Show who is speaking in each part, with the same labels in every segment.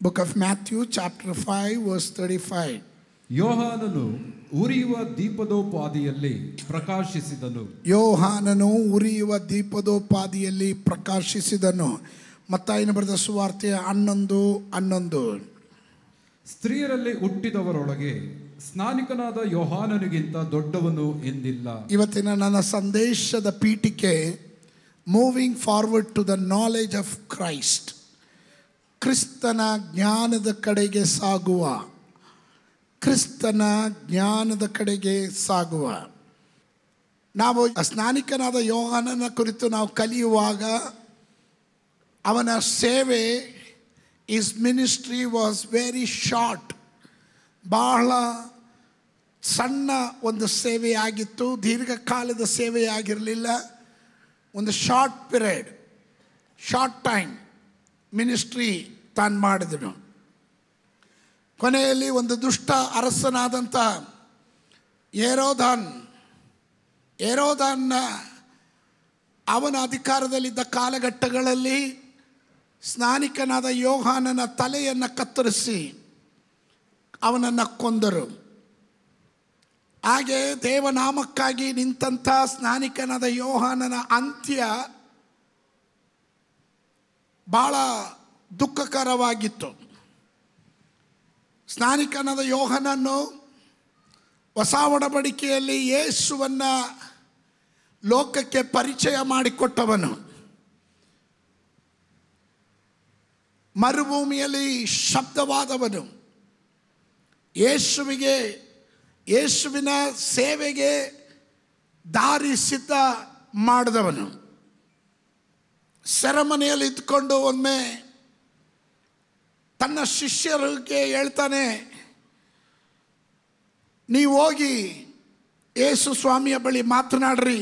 Speaker 1: Book of Matthew, chapter 5, verse 35.
Speaker 2: ಯೋಹಾನನು ಉರಿಯುವ ದೀಪದೋಪಾದಿಯಲ್ಲಿ ಪ್ರಕಾಶಿಸಿದನು.
Speaker 1: ಯೋಹಾನನು ಉರಿಯುವ ದೀಪದೋಪಾದಿಯಲ್ಲಿ ಪ್ರಕಾಶಿಸಿದನು. ಮತ್ತಾಯನ ಬರೆದ ಸುವಾರ್ತೆ 11:11.
Speaker 2: ಸ್ತ್ರೀಯರಲ್ಲಿ ಹುಟ್ಟಿದವರೊಳಗೆ ಸ್ನಾನಿಕನಾದ ಯೋಹಾನನಿಗಿಂತ ದೊಡ್ಡವನು ಎಂದಿಲ್ಲ.
Speaker 1: ಇವತ್ತಿನ ನನ್ನ ಸಂದೇಶದ ಪೀಠಿಕೆ moving forward to the knowledge of Christ. ಕ್ರಿಸ್ತನ ಜ್ಞಾನದ ಕಡೆಗೆ ಸಾಗುವ. ಕ್ರಿಸ್ತನ ಜ್ಞಾನದ ಕಡೆಗೆ ಸಾಗುವ. ನಾವು ಸ್ನಾನಿಕನಾದ ಯೋಹಾನನ ಕುರಿತು ನಾವು ಕಲಿಯುವಾಗ ಅವನ ಸೇವೆ, is ministry was very short. ಬಹಳ ಸಣ್ಣ ಒಂದು ಸೇವೆಯಾಗಿತ್ತು, ದೀರ್ಘಕಾಲದ ಸೇವೆಯಾಗಿರಲಿಲ್ಲ. ಒಂದು short period, short time ministry ತಾನು ಮಾಡಿದನು. ಕೊನೆಯಲ್ಲಿ ಒಂದು ದುಷ್ಟ ಅರಸನಾದಂಥ ಏರೋದಾನ್ನ ಅವನ ಅಧಿಕಾರದಲ್ಲಿದ್ದ ಕಾಲಘಟ್ಟಗಳಲ್ಲಿ ಸ್ನಾನಿಕನಾದ ಯೋಹಾನನ ತಲೆಯನ್ನು ಕತ್ತರಿಸಿ ಅವನನ್ನು ಕೊಂದರು. ಹಾಗೆ ದೇವನಾಮಕ್ಕಾಗಿ ನಿಂತಹ ಸ್ನಾನಿಕನಾದ ಯೋಹಾನನ ಅಂತ್ಯ ಬಹಳ ದುಃಖಕರವಾಗಿತ್ತು. ಸ್ನಾನಿಕನಾದ ಯೋಹಾನನು ಹೊಸ ಒಡಂಬಡಿಕೆಯಲ್ಲಿ ಯೇಸುವನ್ನು ಲೋಕಕ್ಕೆ ಪರಿಚಯ ಮಾಡಿಕೊಟ್ಟವನು. ಮರುಭೂಮಿಯಲ್ಲಿ ಶಬ್ದವಾದವನು. ಯೇಸುವಿನ ಸೇವೆಗೆ ದಾರಿ ಸಿದ್ಧ ಮಾಡಿದವನು. ಸೆರೆಮನೆಯಲ್ಲಿ ಇದ್ಕೊಂಡು ಒಮ್ಮೆ ತನ್ನ ಶಿಷ್ಯರಿಗೆ ಹೇಳ್ತಾನೆ, ನೀವು ಹೋಗಿ ಯೇಸು ಸ್ವಾಮಿಯ ಬಳಿ ಮಾತನಾಡ್ರಿ,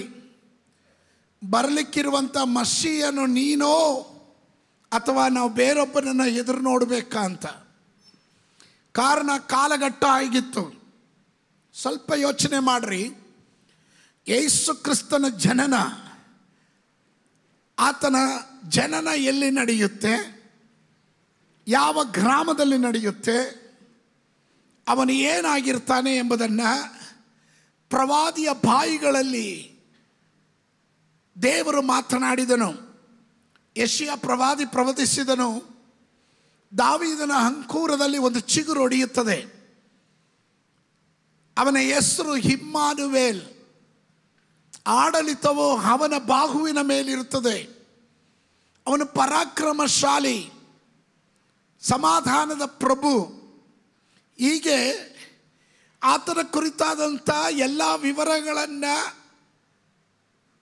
Speaker 1: ಬರಲಿಕ್ಕಿರುವಂಥ ಮಸ್ಸಿಯನ್ನು ನೀನೋ ಅಥವಾ ನಾವು ಬೇರೊಬ್ಬನನ್ನು ಎದುರು ನೋಡಬೇಕಾ ಅಂತ. ಕಾರಣ ಕಾಲಘಟ್ಟ ಆಗಿತ್ತು. ಸ್ವಲ್ಪ ಯೋಚನೆ ಮಾಡ್ರಿ. ಯೇಸು ಕ್ರಿಸ್ತನ ಜನನ, ಆತನ ಜನನ ಎಲ್ಲಿ ನಡೆಯುತ್ತೆ, ಯಾವ ಗ್ರಾಮದಲ್ಲಿ ನಡೆಯುತ್ತೆ, ಅವನು ಏನಾಗಿರ್ತಾನೆ ಎಂಬುದನ್ನು ಪ್ರವಾದಿಯ ಬಾಯಿಗಳಲ್ಲಿ ದೇವರು ಮಾತನಾಡಿದನು. ಯೆಶಾಯ ಪ್ರವಾದಿ ಪ್ರವಚಿಸಿದನು, ದಾವೀದನ ಅಂಕುರದಲ್ಲಿ ಒಂದು ಚಿಗುರು ಒಡೆಯುತ್ತದೆ, ಅವನ ಹೆಸರು ಇಮ್ಮಾನುವೇಲ್, ಆಡಳಿತವು ಅವನ ಬಾಹುವಿನ ಮೇಲಿರುತ್ತದೆ, ಅವನು ಪರಾಕ್ರಮಶಾಲಿ, ಸಮಾಧಾನದ ಪ್ರಭು. ಹೀಗೆ ಆತನ ಕುರಿತಾದಂಥ ಎಲ್ಲ ವಿವರಗಳನ್ನು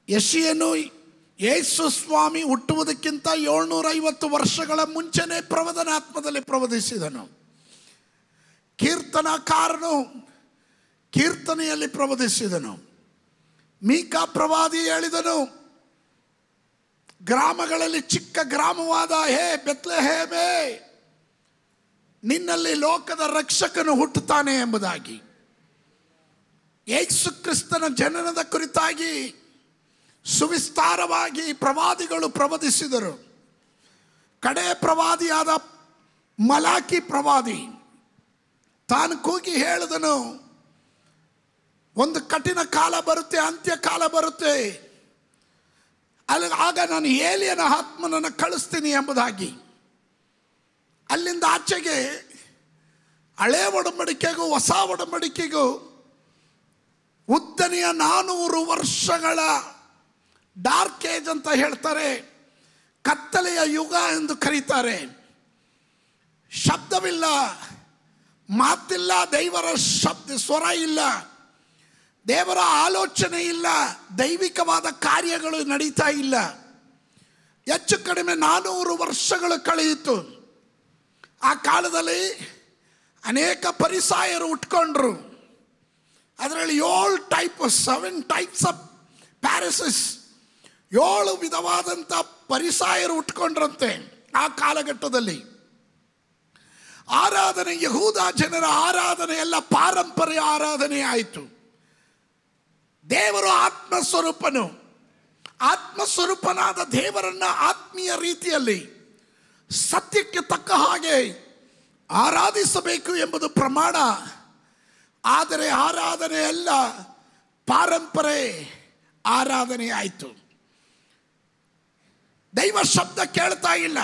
Speaker 1: ಯೆಶಾಯನು ಯೇಸು ಸ್ವಾಮಿ ಹುಟ್ಟುವುದಕ್ಕಿಂತ 750 ವರ್ಷಗಳ ಮುಂಚೆನೇ ಪ್ರವಚನಾತ್ಮದಲ್ಲಿ ಪ್ರವಚಿಸಿದನು. ಕೀರ್ತನಕಾರನು ಕೀರ್ತನೆಯಲ್ಲಿ ಪ್ರವಚಿಸಿದನು. ಮೀಕಾ ಪ್ರವಾದಿ ಹೇಳಿದನು, ಗ್ರಾಮಗಳಲ್ಲಿ ಚಿಕ್ಕ ಗ್ರಾಮವಾದ ಹೇ ಬೆತ್ಲೆಹೇಮೇ, ನಿನ್ನಲ್ಲಿ ಲೋಕದ ರಕ್ಷಕನು ಹುಟ್ಟುತ್ತಾನೆ ಎಂಬುದಾಗಿ. ಯೇಸು ಕ್ರಿಸ್ತನ ಜನನದ ಕುರಿತಾಗಿ ಸುವಿಸ್ತಾರವಾಗಿ ಪ್ರವಾದಿಗಳು ಪ್ರವಚಿಸಿದರು. ಕಡೆ ಪ್ರವಾದಿಯಾದ ಮಲಾಕಿ ಪ್ರವಾದಿ ತಾನು ಕೂಗಿ ಹೇಳಿದನು, ಒಂದು ಕಠಿಣ ಕಾಲ ಬರುತ್ತೆ, ಅಂತ್ಯಕಾಲ ಬರುತ್ತೆ, ಆಗ ನಾನು ಏಲಿಯನ ಆತ್ಮನನ್ನು ಕಳಿಸ್ತೀನಿ ಎಂಬುದಾಗಿ. ಅಲ್ಲಿಂದ ಆಚೆಗೆ ಹಳೆ ಒಡಂಬಡಿಕೆಗೂ ಹೊಸ ಒಡಂಬಡಿಕೆಗೂ ಉದ್ದನೆಯ 400 ವರ್ಷಗಳ ಡಾರ್ಕ್ ಏಜ್ ಅಂತ ಹೇಳ್ತಾರೆ, ಕತ್ತಲೆಯ ಯುಗ ಎಂದು ಕರೀತಾರೆ. ಶಬ್ದವಿಲ್ಲ, ಮಾತಿಲ್ಲ, ದೇವರ ಸ್ವರ ಇಲ್ಲ, ದೇವರ ಆಲೋಚನೆ ಇಲ್ಲ, ದೈವಿಕವಾದ ಕಾರ್ಯಗಳು ನಡೀತಾ ಇಲ್ಲ. ಹೆಚ್ಚು ಕಡಿಮೆ 400 ವರ್ಷಗಳು ಕಳೆಯಿತು. ಆ ಕಾಲದಲ್ಲಿ ಅನೇಕ ಫರಿಸಾಯರು ಹುಟ್ಕೊಂಡ್ರು. ಅದರಲ್ಲಿ 7 ಟೈಪ್ಸ್ ಆಫ್ ಪ್ಯಾರಿಸಿಸ್, 7 ವಿಧವಾದಂಥ ಫರಿಸಾಯರು ಹುಟ್ಕೊಂಡ್ರಂತೆ. ಆ ಕಾಲಘಟ್ಟದಲ್ಲಿ ಆರಾಧನೆ, ಯಹೂದ ಜನರ ಆರಾಧನೆ ಎಲ್ಲ ಪಾರಂಪರ್ಯ ಆರಾಧನೆ ಆಯಿತು. ದೇವರು ಆತ್ಮಸ್ವರೂಪನಾದ ದೇವರನ್ನ ಆತ್ಮೀಯ ರೀತಿಯಲ್ಲಿ ಸತ್ಯಕ್ಕೆ ತಕ್ಕ ಹಾಗೆ ಆರಾಧಿಸಬೇಕು ಎಂಬುದು ಪ್ರಮಾಣ. ಆದರೆ ಆರಾಧನೆ ಅಲ್ಲ, ಪಾರಂಪರೆ ಆರಾಧನೆ ಆಯಿತು. ದೈವ ಶಬ್ದ ಕೇಳ್ತಾ ಇಲ್ಲ.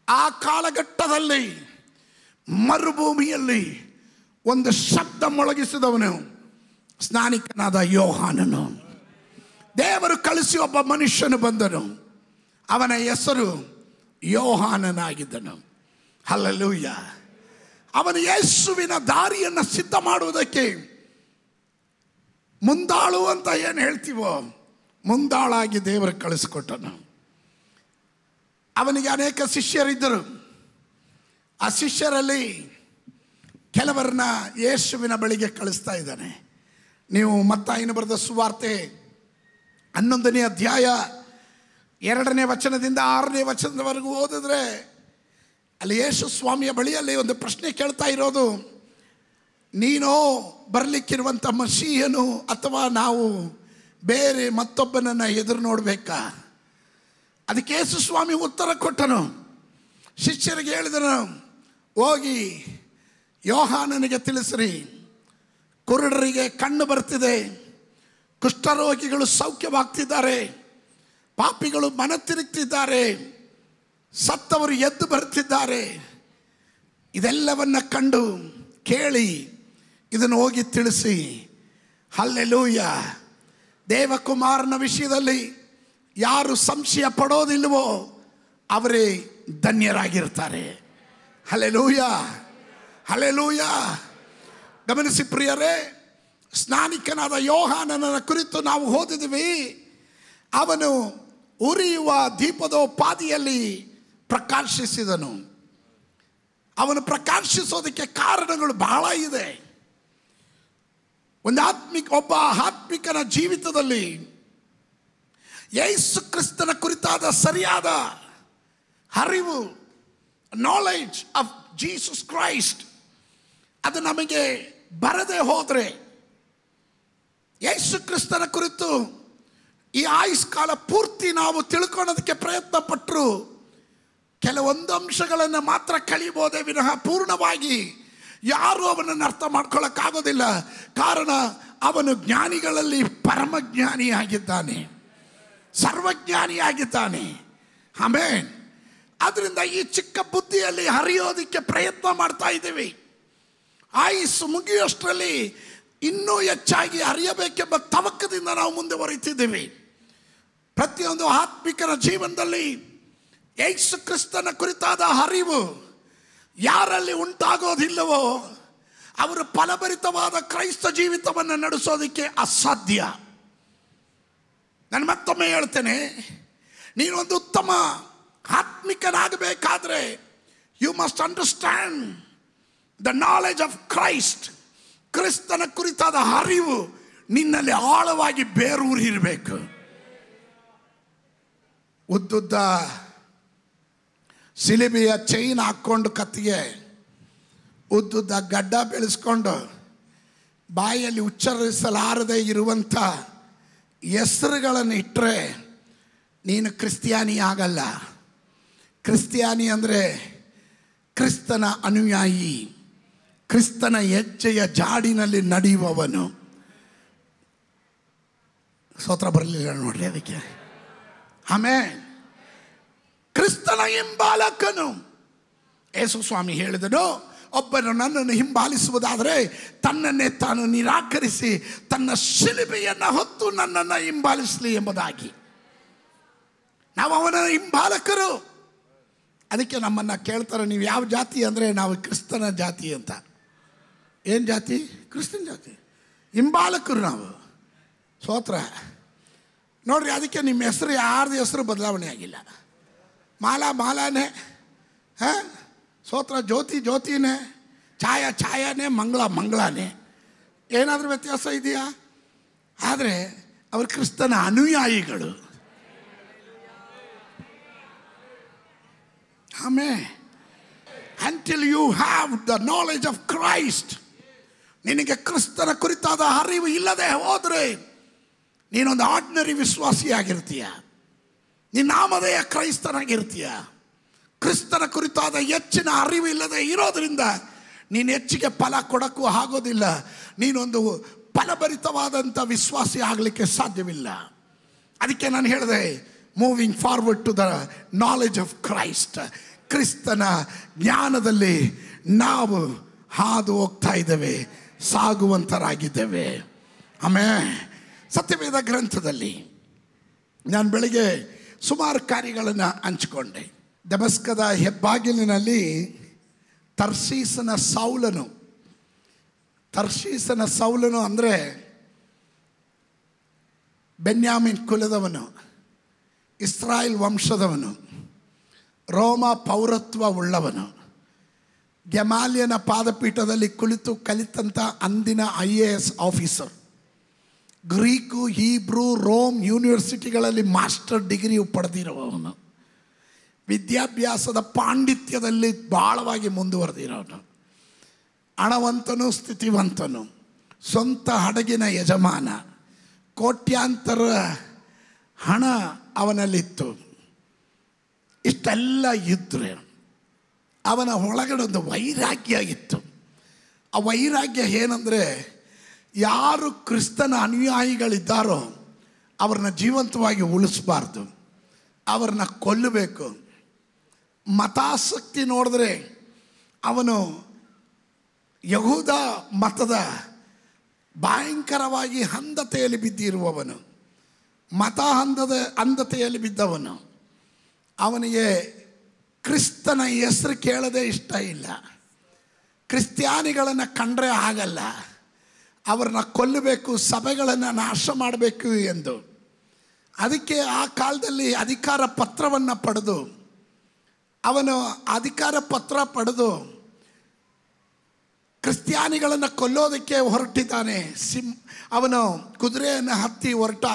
Speaker 1: ಆ ಕಾಲಘಟ್ಟದಲ್ಲಿ ಮರುಭೂಮಿಯಲ್ಲಿ ಒಂದು ಶಬ್ದ ಮೊಳಗಿಸಿದವನು ಸ್ನಾನಿಕನಾದ ಯೋಹಾನನು. ದೇವರು ಕಳಿಸಿ ಒಬ್ಬ ಮನುಷ್ಯನು ಬಂದನು. ಅವನ ಹೆಸರು ಯೋಹಾನನಾಗಿದ್ದನು. ಹಲ್ಲೆಲೂಯ. ಅವನು ಯೇಸುವಿನ ದಾರಿಯನ್ನು ಸಿದ್ಧ ಮಾಡುವುದಕ್ಕೆ ಮುಂದಾಳು ಅಂತ ಏನು ಹೇಳ್ತೀವೋ, ಮುಂದಾಳಾಗಿ ದೇವರು ಕಳಿಸಿಕೊಟ್ಟನು. ಅವನಿಗೆ ಅನೇಕ ಶಿಷ್ಯರಿದ್ದರು. ಆ ಶಿಷ್ಯರಲ್ಲಿ ಕೆಲವರನ್ನ ಯೇಸುವಿನ ಬಳಿಗೆ ಕಳಿಸ್ತಾ ಇದ್ದಾನೆ. ನೀವು ಮತ್ತಾಯನ ಬರೆದ ಸುವಾರ್ತೆ 11ನೇ ಅಧ್ಯಾಯ 2ನೇ ವಚನದಿಂದ 6ನೇ ವಚನದವರೆಗೂ ಓದಿದ್ರೆ ಅಲ್ಲಿ ಯೇಸು ಸ್ವಾಮಿಯ ಬಳಿಯಲ್ಲಿ ಒಂದು ಪ್ರಶ್ನೆ ಕೇಳ್ತಾ ಇರೋದು, ನೀನೋ ಬರಲಿಕ್ಕಿರುವಂಥ ಮಸೀಹನು ಅಥವಾ ನಾವು ಬೇರೆ ಮತ್ತೊಬ್ಬನನ್ನು ಎದುರು ನೋಡಬೇಕಾ? ಅದಕ್ಕೆ ಯೇಸು ಸ್ವಾಮಿ ಉತ್ತರ ಕೊಟ್ಟನು. ಶಿಷ್ಯರಿಗೆ ಹೇಳಿದನು, ಹೋಗಿ ಯೋಹಾನನಿಗೆ ತಿಳಿಸ್ರಿ, ಕುರುಡರಿಗೆ ಕಣ್ಣು ಬರ್ತಿದೆ, ಕುಷ್ಠರೋಗಿಗಳು ಸೌಖ್ಯವಾಗ್ತಿದ್ದಾರೆ, ಪಾಪಿಗಳು ಮನ ತಿರುಗ್ತಿದ್ದಾರೆ, ಸತ್ತವರು ಎದ್ದು ಬರ್ತಿದ್ದಾರೆ. ಇದೆಲ್ಲವನ್ನ ಕಂಡು ಕೇಳಿ ಇದನ್ನು ಹೋಗಿ ತಿಳಿಸಿ. ಹಲ್ಲೆಲೂಯ. ದೇವಕುಮಾರನ ವಿಷಯದಲ್ಲಿ ಯಾರು ಸಂಶಯ ಪಡೋದಿಲ್ವೋ ಅವರೇ ಧನ್ಯರಾಗಿರ್ತಾರೆ. Hallelujah, hallelujah. ಗಮನಿಸಿ ಪ್ರಿಯರೇ, ಸ್ನಾನಿಕನಾದ ಯೋಹಾನನ ಕುರಿತು ನಾವು ಓದಿದ್ವಿ. ಅವನು ಉರಿಯುವ ದೀಪದೋಪಾದಿಯಲ್ಲಿ ಪ್ರಕಾಶಿಸಿದನು. ಅವನು ಪ್ರಕಾಶಿಸೋದಕ್ಕೆ ಕಾರಣಗಳು ಬಹಳ ಇದೆ. ಒಬ್ಬ ಆತ್ಮಿಕನ ಜೀವಿತದಲ್ಲಿ ಯೇಸು ಕ್ರಿಸ್ತನ ಕುರಿತಾದ ಸರಿಯಾದ ಅರಿವು, ನಾಲೆಡ್ಜ್ ಆಫ್ ಜೀಸಸ್ ಕ್ರೈಸ್ಟ್, ಅದು ನಮಗೆ ಬರದೆ ಹೋದರೆ, ಯೇಸು ಕ್ರಿಸ್ತನ ಕುರಿತು ಈ ಆಯುಷ್ಕಾಲ ಪೂರ್ತಿ ನಾವು ತಿಳ್ಕೊಳ್ಳೋದಕ್ಕೆ ಪ್ರಯತ್ನ ಪಟ್ಟರು ಕೆಲವೊಂದು ಅಂಶಗಳನ್ನು ಮಾತ್ರ ಕಲಿಬೋದೇ ವಿನಃ ಪೂರ್ಣವಾಗಿ ಯಾರೂ ಅವನನ್ನು ಅರ್ಥ ಮಾಡ್ಕೊಳ್ಳೋಕ್ಕಾಗೋದಿಲ್ಲ. ಕಾರಣ ಅವನು ಜ್ಞಾನಿಗಳಲ್ಲಿ ಪರಮಜ್ಞಾನಿಯಾಗಿದ್ದಾನೆ, ಸರ್ವಜ್ಞಾನಿಯಾಗಿದ್ದಾನೆ. ಆಮೆನ್. ಆದ್ದರಿಂದ ಈ ಚಿಕ್ಕ ಬುದ್ಧಿಯಲ್ಲಿ ಹರಿಯೋದಕ್ಕೆ ಪ್ರಯತ್ನ ಮಾಡ್ತಾ ಇದ್ದೀವಿ. ಆಯುಸ್ಸು ಮುಗಿಯೋಷ್ಟರಲ್ಲಿ ಇನ್ನೂ ಹೆಚ್ಚಾಗಿ ಹರಿಯಬೇಕೆಂಬ ತವಕದಿಂದ ನಾವು ಮುಂದುವರಿತಿದ್ದೀವಿ. ಪ್ರತಿಯೊಂದು ಆತ್ಮಿಕರ ಜೀವನದಲ್ಲಿ ಯೇಸು ಕ್ರಿಸ್ತನ ಕುರಿತಾದ ಅರಿವು ಯಾರಲ್ಲಿ ಉಂಟಾಗೋದಿಲ್ಲವೋ ಅವರು ಫಲಭರಿತವಾದ ಕ್ರೈಸ್ತ ಜೀವಿತವನ್ನು ನಡೆಸೋದಕ್ಕೆ ಅಸಾಧ್ಯ. ನಾನು ಮತ್ತೊಮ್ಮೆ ಹೇಳ್ತೇನೆ, ನೀನೊಂದು ಉತ್ತಮ ಆತ್ಮಿಕನಾಗಬೇಕಾದ್ರೆ you must understand the knowledge of Christ. ಕ್ರಿಸ್ತನ ಕುರಿತಾದ ಅರಿವು ನಿನ್ನಲ್ಲಿ ಆಳವಾಗಿ ಬೇರೂರಿರಬೇಕು. ಉದ್ದುದ್ದ ಸಿಲಿಬಿಯ ಚೈನ್ ಹಾಕ್ಕೊಂಡು ಕತ್ತಿಗೆ ಉದ್ದುದ್ದ ಗಡ್ಡ ಬೆಳೆಸ್ಕೊಂಡು ಬಾಯಲ್ಲಿ ಉಚ್ಚರಿಸಲಾರದೆ ಇರುವಂಥ ಹೆಸರುಗಳನ್ನು ಇಟ್ಟರೆ ನೀನು ಕ್ರಿಸ್ತಿಯಾನಿ ಆಗಲ್ಲ. ಕ್ರಿಸ್ತಿಯಾನಿ ಅಂದರೆ ಕ್ರಿಸ್ತನ ಅನುಯಾಯಿ, ಕ್ರಿಸ್ತನ ಹೆಜ್ಜೆಯ ಜಾಡಿನಲ್ಲಿ ನಡೆಯುವವನು. ಸ್ತೋತ್ರ ಬರಲಿಲ್ಲ ನೋಡ್ರಿ ಅದಕ್ಕೆ. ಆಮೇಲೆ ಕ್ರಿಸ್ತನ ಹಿಂಬಾಲಕನು. ಯೇಸು ಸ್ವಾಮಿ ಹೇಳಿದನು, ಒಬ್ಬನು ನನ್ನನ್ನು ಹಿಂಬಾಲಿಸುವುದಾದರೆ ತನ್ನನ್ನೇ ತಾನು ನಿರಾಕರಿಸಿ ತನ್ನ ಶಿಲುಬೆಯನ್ನು ಹೊತ್ತು ನನ್ನನ್ನು ಹಿಂಬಾಲಿಸಲಿ ಎಂಬುದಾಗಿ. ನಾವು ಅವನ ಹಿಂಬಾಲಕರು. ಅದಕ್ಕೆ ನಮ್ಮನ್ನು ಕೇಳ್ತಾರೆ, ನೀವು ಯಾವ ಜಾತಿ ಅಂದರೆ ನಾವು ಕ್ರಿಸ್ತನ ಜಾತಿ ಅಂತ. ಏನು ಜಾತಿ? ಕ್ರಿಸ್ತನ ಜಾತಿ, ಹಿಂಬಾಲಕರು ನಾವು. ಸ್ತೋತ್ರ. ನೋಡ್ರಿ, ಅದಕ್ಕೆ ನಿಮ್ಮ ಹೆಸರು ಯಾರ್ದು ಹೆಸರು ಬದಲಾವಣೆ ಆಗಿಲ್ಲ. ಮಾಲಾನೇ, ಸ್ತೋತ್ರ. ಜ್ಯೋತಿನೇ, ಛಾಯಾನೇ, ಮಂಗಳಾನೇ. ಏನಾದರೂ ವ್ಯತ್ಯಾಸ ಇದೆಯಾ? ಆದರೆ ಅವರು ಕ್ರಿಸ್ತನ ಅನುಯಾಯಿಗಳು. ಆಮೇಲೆ until you have the knowledge of Christ, ನಿನಗೆ ಕ್ರಿಸ್ತನ ಕುರಿತಾದ ಅರಿವು ಇಲ್ಲದೆ ಹೋದರೆ ನೀನೊಂದು ಆರ್ಡಿನರಿ ವಿಶ್ವಾಸಿಯಾಗಿರ್ತೀಯ, ನಿನ್ನ ನಾಮಧೇಯ ಕ್ರೈಸ್ತನಾಗಿರ್ತೀಯ. ಕ್ರಿಸ್ತನ ಕುರಿತಾದ ಹೆಚ್ಚಿನ ಅರಿವು ಇಲ್ಲದೆ ಇರೋದ್ರಿಂದ ನೀನು ಹೆಚ್ಚಿಗೆ ಫಲ ಕೊಡೋಕ್ಕೂ ಆಗೋದಿಲ್ಲ. ನೀನೊಂದು ಫಲಭರಿತವಾದಂಥ ವಿಶ್ವಾಸಿ ಆಗಲಿಕ್ಕೆ ಸಾಧ್ಯವಿಲ್ಲ. ಅದಕ್ಕೆ ನಾನು ಹೇಳಿದೆ, moving forward to the knowledge of Christ. ಕ್ರಿಸ್ತನ ಜ್ಞಾನದಲ್ಲಿ ನಾವು ಹಾದು ಹೋಗ್ತಾ ಇದ್ದೇವೆ, ಸಾಗುವಂತರಾಗಿದ್ದೇವೆ. ಆಮೇಲೆ ಸತ್ಯವೇದ ಗ್ರಂಥದಲ್ಲಿ ನಾನು ಬೆಳಿಗ್ಗೆ ಸುಮಾರು ಕಾರ್ಯಗಳನ್ನು ಹಂಚಿಕೊಂಡೆ. ದಮಸ್ಕದ ಹೆಬ್ಬಾಗಿಲಿನಲ್ಲಿ ತರ್ಷೀಸನ ಸೌಲನು ಅಂದರೆ ಬೆನ್ಯಾಮಿನ್ ಕುಲದವನು, ಇಸ್ರಾಯೇಲ್ ವಂಶದವನು, ರೋಮ ಪೌರತ್ವ ಉಳ್ಳವನು, ಗೆಮಾಲ್ಯನ ಪಾದಪೀಠದಲ್ಲಿ ಕುಳಿತು ಕಲಿತಂಥ ಅಂದಿನ IAS officer, Greek, Hebrew, Rome ಯೂನಿವರ್ಸಿಟಿಗಳಲ್ಲಿ ಮಾಸ್ಟರ್ ಡಿಗ್ರಿಯು ಪಡೆದಿರುವವನು, ವಿದ್ಯಾಭ್ಯಾಸದ ಪಾಂಡಿತ್ಯದಲ್ಲಿ ಭಾಳವಾಗಿ ಮುಂದುವರೆದಿರೋನು, ಹಣವಂತನು, ಸ್ಥಿತಿವಂತನು, ಸ್ವಂತ ಹಡಗಿನ ಯಜಮಾನ, ಕೋಟ್ಯಾಂತರ ಹಣ ಅವನಲ್ಲಿತ್ತು. ಇಷ್ಟೆಲ್ಲ ಇದ್ದರೆ ಅವನ ಒಳಗಡೆ ಒಂದು ವೈರಾಗ್ಯ ಇತ್ತು. ಆ ವೈರಾಗ್ಯ ಏನಂದರೆ, ಯಾರು ಕ್ರಿಸ್ತನ ಅನುಯಾಯಿಗಳಿದ್ದಾರೋ ಅವ್ರನ್ನ ಜೀವಂತವಾಗಿ ಉಳಿಸಬಾರ್ದು, ಅವ್ರನ್ನ ಕೊಲ್ಲಬೇಕು. ಮತಾಸಕ್ತಿ ನೋಡಿದ್ರೆ ಅವನು ಯಹೂದ ಮತದ ಭಯಂಕರವಾಗಿ ಅಂಧತೆಯಲ್ಲಿ ಬಿದ್ದಿರುವವನು, ಅಂಧತೆಯಲ್ಲಿ ಬಿದ್ದವನು. ಅವನಿಗೆ ಕ್ರಿಸ್ತನ ಹೆಸರು ಕೇಳದೆ ಇಷ್ಟ ಇಲ್ಲ. ಕ್ರಿಸ್ತ್ಯಾನಿಗಳನ್ನು ಕಂಡ್ರೆ ಆಗಲ್ಲ, ಅವ್ರನ್ನ ಕೊಲ್ಲಬೇಕು, ಸಭೆಗಳನ್ನು ನಾಶ ಮಾಡಬೇಕು ಎಂದು. ಅದಕ್ಕೆ ಆ ಕಾಲದಲ್ಲಿ ಅಧಿಕಾರ ಪತ್ರವನ್ನು ಪಡೆದು, ಅವನು ಅಧಿಕಾರ ಪತ್ರ ಪಡೆದು ಕ್ರಿಸ್ತ್ಯಾನಿಗಳನ್ನು ಕೊಲ್ಲೋದಕ್ಕೆ ಹೊರಟಿದ್ದಾನೆ. ಅವನು ಕುದುರೆಯನ್ನು ಹತ್ತಿ ಹೊರಟ.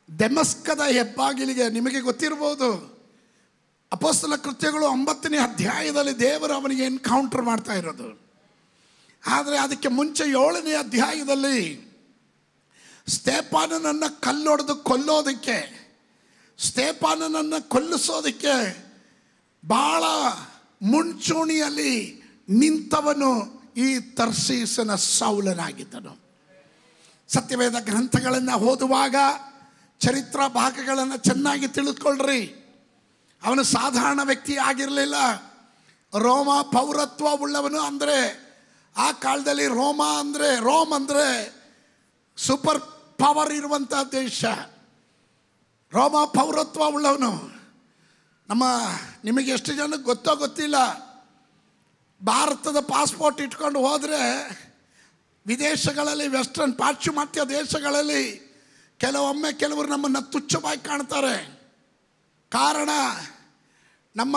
Speaker 1: ದಮಸ್ಕದ ಹೆಬ್ಬಾಗಿಲಿಗೆ, ನಿಮಗೆ ಗೊತ್ತಿರ್ಬೋದು, ಅಪೊಸ್ತಲ ಕೃತ್ಯಗಳು 9ನೇ ಅಧ್ಯಾಯದಲ್ಲಿ ದೇವರು ಅವನಿಗೆ ಎನ್ಕೌಂಟರ್ ಮಾಡ್ತಾ ಇರೋದು. ಆದರೆ ಅದಕ್ಕೆ ಮುಂಚೆ 7ನೇ ಅಧ್ಯಾಯದಲ್ಲಿ ಸ್ತೆಫಾನನನ್ನು ಕಲ್ಲೊಡೆದು ಕೊಲ್ಲೋದಕ್ಕೆ, ಸ್ತೆಫಾನನನ್ನು ಕೊಲ್ಲಿಸೋದಕ್ಕೆ ಭಾಳ ಮುಂಚೂಣಿಯಲ್ಲಿ ನಿಂತವನು ಈ ತರ್ಷೀಸನ ಸೌಲನಾಗಿದ್ದನು. ಸತ್ಯವೇದ ಗ್ರಂಥಗಳನ್ನು ಓದುವಾಗ ಚರಿತ್ರ ಭಾಗಗಳನ್ನು ಚೆನ್ನಾಗಿ ತಿಳಿದುಕೊಳ್ಳ್ರಿ. ಅವನು ಸಾಧಾರಣ ವ್ಯಕ್ತಿ ಆಗಿರಲಿಲ್ಲ. ರೋಮ ಪೌರತ್ವ ಉಳ್ಳವನು. ಅಂದರೆ ಆ ಕಾಲದಲ್ಲಿ ರೋಮ್ ಅಂದರೆ ಸೂಪರ್ ಪವರ್ ಇರುವಂಥ ದೇಶ. ರೋಮ ಪೌರತ್ವ ಉಳ್ಳವನು. ನಿಮಗೆ ಎಷ್ಟು ಜನಕ್ಕೆ ಗೊತ್ತೋ ಗೊತ್ತಿಲ್ಲ, ಭಾರತದ ಪಾಸ್ಪೋರ್ಟ್ ಇಟ್ಕೊಂಡು ಹೋದರೆ ವಿದೇಶಗಳಲ್ಲಿ, ವೆಸ್ಟರ್ನ್ ಪಾಶ್ಚಿಮಾತ್ಯ ದೇಶಗಳಲ್ಲಿ ಕೆಲವರು ನಮ್ಮನ್ನು ತುಚ್ಛವಾಗಿ ಕಾಣ್ತಾರೆ. ಕಾರಣ, ನಮ್ಮ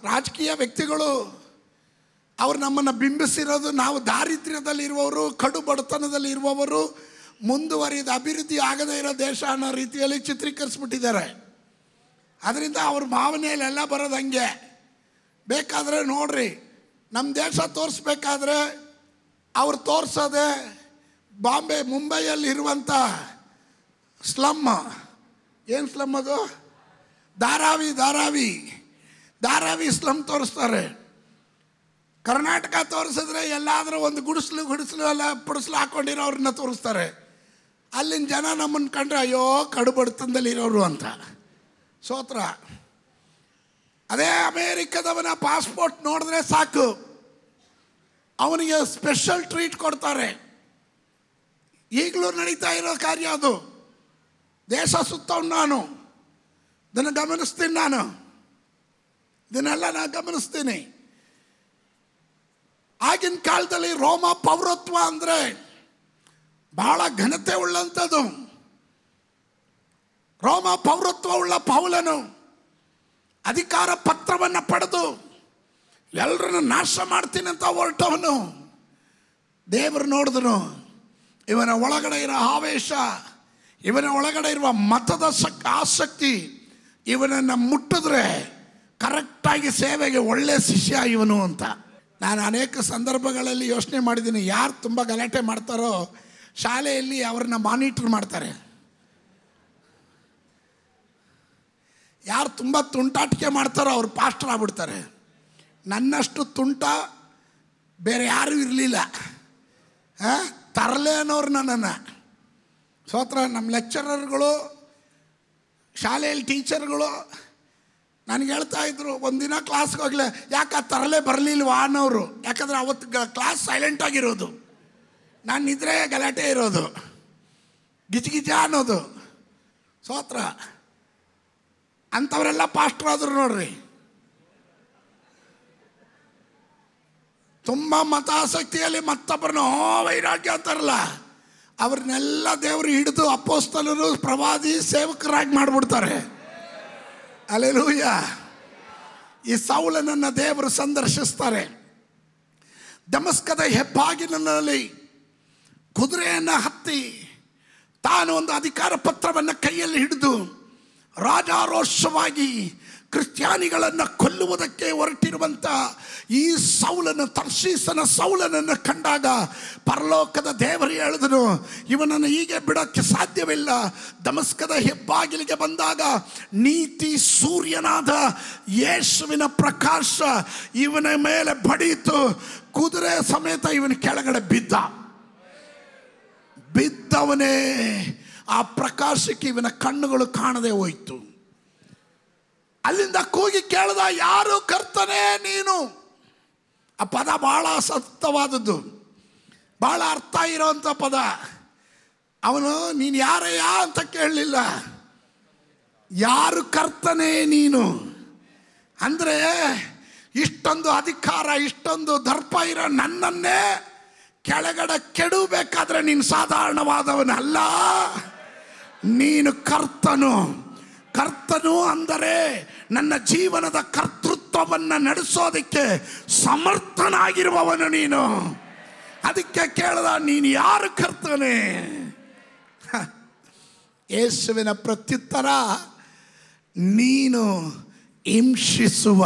Speaker 1: ರಾಜಕೀಯ ವ್ಯಕ್ತಿಗಳು ಅವರು ನಮ್ಮನ್ನು ಬಿಂಬಿಸಿರೋದು ನಾವು ದಾರಿದ್ರ್ಯದಲ್ಲಿರುವವರು, ಕಡು ಬಡತನದಲ್ಲಿ ಇರುವವರು, ಮುಂದುವರಿದ ಅಭಿವೃದ್ಧಿ ಆಗದೇ ಇರೋ ದೇಶ ಅನ್ನೋ ರೀತಿಯಲ್ಲಿ ಚಿತ್ರೀಕರಿಸ್ಬಿಟ್ಟಿದ್ದಾರೆ. ಅದರಿಂದ ಅವ್ರ ಭಾವನೆಯಲ್ಲೆಲ್ಲ ಬರೋದು ಹಂಗೆ. ಬೇಕಾದರೆ ನೋಡ್ರಿ, ನಮ್ಮ ದೇಶ ತೋರಿಸ್ಬೇಕಾದ್ರೆ ಅವ್ರು ತೋರಿಸೋದೆ ಮುಂಬೈಯಲ್ಲಿರುವಂಥ ಸ್ಲಮ್. ಏನು ಸ್ಲಮ್ ಅದು? ಧಾರಾವಿ ಸ್ಲಮ್ ತೋರಿಸ್ತಾರೆ. ಕರ್ನಾಟಕ ತೋರಿಸಿದ್ರೆ ಎಲ್ಲಾದರೂ ಒಂದು ಗುಡಿಸಲು ಎಲ್ಲ ಪುಡಿಸ್ಲು ಹಾಕ್ಕೊಂಡಿರೋರನ್ನ ತೋರಿಸ್ತಾರೆ. ಅಲ್ಲಿನ ಜನ ನಮ್ಮನ್ನು ಕಂಡ್ರೆ ಅಯ್ಯೋ ಕಡು ಬಡತನದಲ್ಲಿ ಇರೋರು ಅಂತ ಸೋತ್ರ. ಅದೇ ಅಮೇರಿಕದವನ ಪಾಸ್ಪೋರ್ಟ್ ನೋಡಿದ್ರೆ ಸಾಕು, ಅವನಿಗೆ ಸ್ಪೆಷಲ್ ಟ್ರೀಟ್ ಕೊಡ್ತಾರೆ. ಈಗಲೂ ನಡೀತಾ ಇರೋ ಕಾರ್ಯ ಅದು. ದೇಶ ಸುತ್ತವನು ನಾನು, ಇದನ್ನು ಗಮನಿಸ್ತೀನಿ. ಇದನ್ನೆಲ್ಲ ನಾನು ಗಮನಿಸ್ತೀನಿ. ಆಗಿನ ಕಾಲದಲ್ಲಿ ರೋಮ ಪೌರತ್ವ ಅಂದರೆ ಬಹಳ ಘನತೆ ಉಳ್ಳಂಥದ್ದು. ರೋಮ ಪೌರತ್ವ ಉಳ್ಳ ಪೌಲನು ಅಧಿಕಾರ ಪತ್ರವನ್ನು ಪಡೆದು ಎಲ್ಲರನ್ನು ನಾಶ ಮಾಡ್ತೀನಿ ಅಂತ ಹೊರಟವನು. ದೇವರು ನೋಡಿದನು, ಇವನ ಒಳಗಡೆ ಇರೋ ಆವೇಶ, ಇವನ ಒಳಗಡೆ ಇರುವ ಮತದ ಆಸಕ್ತಿ, ಇವನನ್ನು ಮುಟ್ಟಿದ್ರೆ ಕರೆಕ್ಟಾಗಿ ಸೇವೆಗೆ ಒಳ್ಳೆ ಶಿಷ್ಯ ಇವನು ಅಂತ. ನಾನು ಅನೇಕ ಸಂದರ್ಭಗಳಲ್ಲಿ ಯೋಚನೆ ಮಾಡಿದ್ದೀನಿ, ಯಾರು ತುಂಬ ಗಲಾಟೆ ಮಾಡ್ತಾರೋ ಶಾಲೆಯಲ್ಲಿ ಅವ್ರನ್ನ ಮಾನಿಟರ್ ಮಾಡ್ತಾರೆ. ಯಾರು ತುಂಬ ತುಂಟಾಟಿಕೆ ಮಾಡ್ತಾರೋ ಅವ್ರು ಪಾಸ್ಟರ್ ಆಗ್ಬಿಡ್ತಾರೆ. ನನ್ನಷ್ಟು ತುಂಟ ಬೇರೆ ಯಾರೂ ಇರಲಿಲ್ಲ. ತರಲೆ ಅನ್ನೋರು ನನ್ನನ್ನು ಸೋತ್ರ. ನಮ್ಮ ಲೆಕ್ಚರರ್ಗಳು, ಶಾಲೆಯಲ್ಲಿ ಟೀಚರ್ಗಳು ನನಗೆ ಹೇಳ್ತಾ ಇದ್ರು, ಒಂದಿನ ಕ್ಲಾಸ್ಗೆ ಹೋಗಲಿ, ಯಾಕೆ ತರಲೆ ಬರಲಿಲ್ವಾ ಅನ್ನೋರು. ಯಾಕಂದರೆ ಅವತ್ತು ಕ್ಲಾಸ್ ಸೈಲೆಂಟಾಗಿರೋದು, ನಾನು ಇದ್ರೆ ಗಲಾಟೆ ಇರೋದು, ಗಿಜ ಅನ್ನೋದು. ಸೋತ್ರ ಅಂಥವರೆಲ್ಲ ಪಾಸ್ಟರ್ ಆದರು ನೋಡ್ರಿ. ತುಂಬ ಮತಾಸಕ್ತಿಯಲ್ಲಿ ಮತ್ತೊಬ್ಬರನ್ನ ವೈರಾಗ್ಯ ಅಂತಾರಲ್ಲ, ಅವ್ರನ್ನೆಲ್ಲ ದೇವರು ಹಿಡಿದು ಅಪೊಸ್ತಲರು, ಪ್ರವಾದಿ, ಸೇವಕರಾಗಿ ಮಾಡಿಬಿಡ್ತಾರೆ. ಹಲ್ಲೆಲೂಯಾ. ಈ ಸೌಲನನ್ನು ದೇವರು ಸಂದರ್ಶಿಸ್ತಾರೆ. ದಮಸ್ಕದ ಹೆಬ್ಬಾಗಿಲಿನಲ್ಲಿ ಕುದುರೆಯನ್ನು ಹತ್ತಿ ತಾನು ಒಂದು ಅಧಿಕಾರ ಪತ್ರವನ್ನು ಕೈಯಲ್ಲಿ ಹಿಡಿದು ರಾಜಾರೋಷವಾಗಿ ಕ್ರಿಸ್ತ್ಯಾನಿಗಳನ್ನು ಕೊಲ್ಲುವುದಕ್ಕೆ ಹೊರಟಿರುವಂಥ ಈ ಸೌಲನ, ತರ್ಷೀಸನ ಸೌಲನನ್ನು ಕಂಡಾಗ ಪರಲೋಕದ ದೇವರು ಹೇಳಿದನು, ಇವನನ್ನು ಹೀಗೆ ಬಿಡೋಕ್ಕೆ ಸಾಧ್ಯವಿಲ್ಲ. ದಮಸ್ಕದ ಹೆಬ್ಬಾಗಿಲಿಗೆ ಬಂದಾಗ ನೀತಿ ಸೂರ್ಯನಾದ ಯೇಸುವಿನ ಪ್ರಕಾಶ ಇವನ ಮೇಲೆ ಬಡಿಯಿತು. ಕುದುರೆ ಸಮೇತ ಇವನ ಕೆಳಗಡೆ ಬಿದ್ದವನೇ ಆ ಪ್ರಕಾಶಕ್ಕೆ ಇವನ ಕಣ್ಣುಗಳು ಕಾಣದೆ ಹೋಯಿತು. ಅಲ್ಲಿಂದ ಕೂಗಿ ಕೇಳ್ದ, ಯಾರು ಕರ್ತನೇ ನೀನು? ಆ ಪದ ಬಹಳ ಸತ್ತವಾದದ್ದು, ಬಹಳ ಅರ್ಥ ಇರೋವಂಥ ಪದ. ಅವನು ನೀನು ಯಾರಯ್ಯ ಅಂತ ಕೇಳಲಿಲ್ಲ, ಯಾರು ಕರ್ತನೇ ನೀನು ಅಂದರೆ, ಇಷ್ಟೊಂದು ಅಧಿಕಾರ, ಇಷ್ಟೊಂದು ದರ್ಪ ಇರೋ ನನ್ನನ್ನೇ ಕೆಳಗಡೆ ಕೆಡಬೇಕಾದ್ರೆ ನೀನು ಸಾಧಾರಣವಾದವನಲ್ಲ, ನೀನು ಕರ್ತನು. ಕರ್ತನು ಅಂದರೆ ನನ್ನ ಜೀವನದ ಕರ್ತೃತ್ವವನ್ನು ನಡೆಸೋದಕ್ಕೆ ಸಮರ್ಥನಾಗಿರುವವನು ನೀನು. ಅದಕ್ಕೆ ಕೇಳ್ದ, ನೀನು ಯಾರು ಕರ್ತನೇ? ಯೇಸುವಿನ ಪ್ರತ್ಯುತ್ತರ, ನೀನು ಹಿಂಸಿಸುವ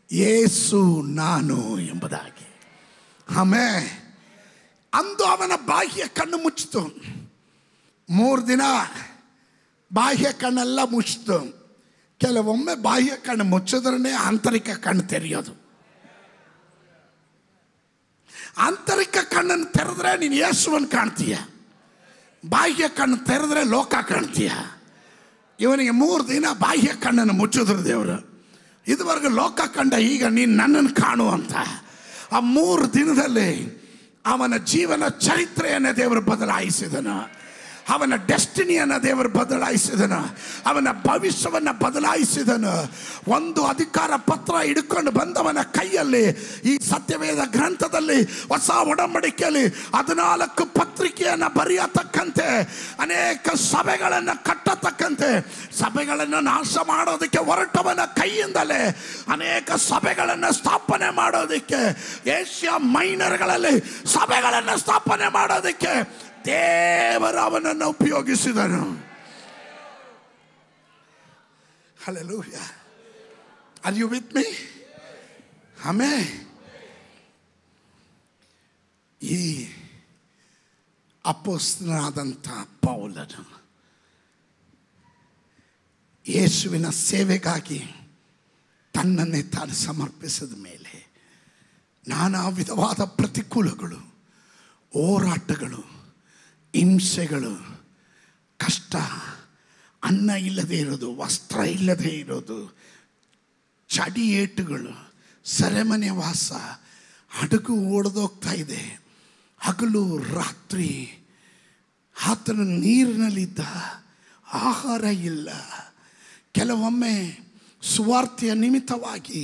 Speaker 1: ಯೇಸು ನಾನು ಎಂಬುದಾಗಿ. ಆಮೇಲೆ ಅಂದು ಅವನ ಬಾಹ್ಯ ಕಣ್ಣು ಮುಚ್ಚಿತು. 3 ದಿನ ಬಾಹ್ಯ ಕಣ್ಣೆಲ್ಲ ಮುಚ್ಚಿತು. ಕೆಲವೊಮ್ಮೆ ಬಾಹ್ಯ ಕಣ್ಣು ಮುಚ್ಚಿದ್ರೇ ಆಂತರಿಕ ಕಣ್ಣು ತೆರೆಯೋದು. ಆಂತರಿಕ ಕಣ್ಣನ್ನು ತೆರೆದ್ರೆ ನೀನು ಯೇಸುವನ್ನು ಕಾಣ್ತೀಯ, ಬಾಹ್ಯ ಕಣ್ಣು ತೆರೆದ್ರೆ ಲೋಕ ಕಾಣ್ತೀಯ. ಇವನಿಗೆ 3 ದಿನ ಬಾಹ್ಯ ಕಣ್ಣನ್ನು ಮುಚ್ಚಿದ್ರು ದೇವರು. ಇದುವರೆಗೂ ಲೋಕ ಕಂಡ, ಈಗ ನೀನು ನನ್ನನ್ನು ಕಾಣು ಅಂತ. ಆ 3 ದಿನದಲ್ಲಿ ಅವನ ಜೀವನ ಚರಿತ್ರೆಯನ್ನು ದೇವರು ಬದಲಾಯಿಸಿದನು. ಅವನ ಡೆಸ್ಟಿನಿಯನ್ನು ದೇವರು ಬದಲಾಯಿಸಿದನು. ಅವನ ಭವಿಷ್ಯವನ್ನು ಬದಲಾಯಿಸಿದನು. ಒಂದು ಅಧಿಕಾರ ಪತ್ರ ಹಿಡ್ಕೊಂಡು ಬಂದವನ ಕೈಯಲ್ಲಿ ಈ ಸತ್ಯವೇದ ಗ್ರಂಥದಲ್ಲಿ ಹೊಸ ಒಡಂಬಡಿಕೆಯಲ್ಲಿ 14 ಪತ್ರಿಕೆಯನ್ನು ಬರೆಯತಕ್ಕಂತೆ, ಅನೇಕ ಸಭೆಗಳನ್ನು ಕಟ್ಟತಕ್ಕಂತೆ, ಸಭೆಗಳನ್ನು ನಾಶ ಮಾಡೋದಕ್ಕೆ ಹೊರಟವನ ಕೈಯಿಂದಲೇ ಅನೇಕ ಸಭೆಗಳನ್ನು ಸ್ಥಾಪನೆ ಮಾಡೋದಕ್ಕೆ, ಏಷ್ಯಾ ಮೈನರ್ಗಳಲ್ಲಿ ಸಭೆಗಳನ್ನು ಸ್ಥಾಪನೆ ಮಾಡೋದಕ್ಕೆ ದೇವರು ಅವನನ್ನು ಉಪಯೋಗಿಸಿದನು. Hallelujah. Are you with me? Amen. ಈ ಅಪೊಸ್ತಲನಾದಂಥ ಪೌಲನು ಯೇಸುವಿನ ಸೇವೆಗಾಗಿ ತನ್ನನ್ನೇ ತಾನು ಸಮರ್ಪಿಸಿದ ಮೇಲೆ ನಾನಾ ವಿಧವಾದ ಪ್ರತಿಕೂಲಗಳು, ಹೋರಾಟಗಳು, ಹಿಂಸೆಗಳು, ಕಷ್ಟ, ಅನ್ನ ಇಲ್ಲದೆ ಇರೋದು, ವಸ್ತ್ರ ಇಲ್ಲದೆ ಇರೋದು, ಚಡಿ ಏಟುಗಳು, ಸೆರೆಮನೆ ವಾಸ, ಹಡಗು ಓಡದೋಗ್ತಾ ಇದೆ, ಹಗಲು ರಾತ್ರಿ ಆತನ ನೀರಿನಲ್ಲಿದ್ದ, ಆಹಾರ ಇಲ್ಲ. ಕೆಲವೊಮ್ಮೆ ಸುವಾರ್ತೆಯ ನಿಮಿತ್ತವಾಗಿ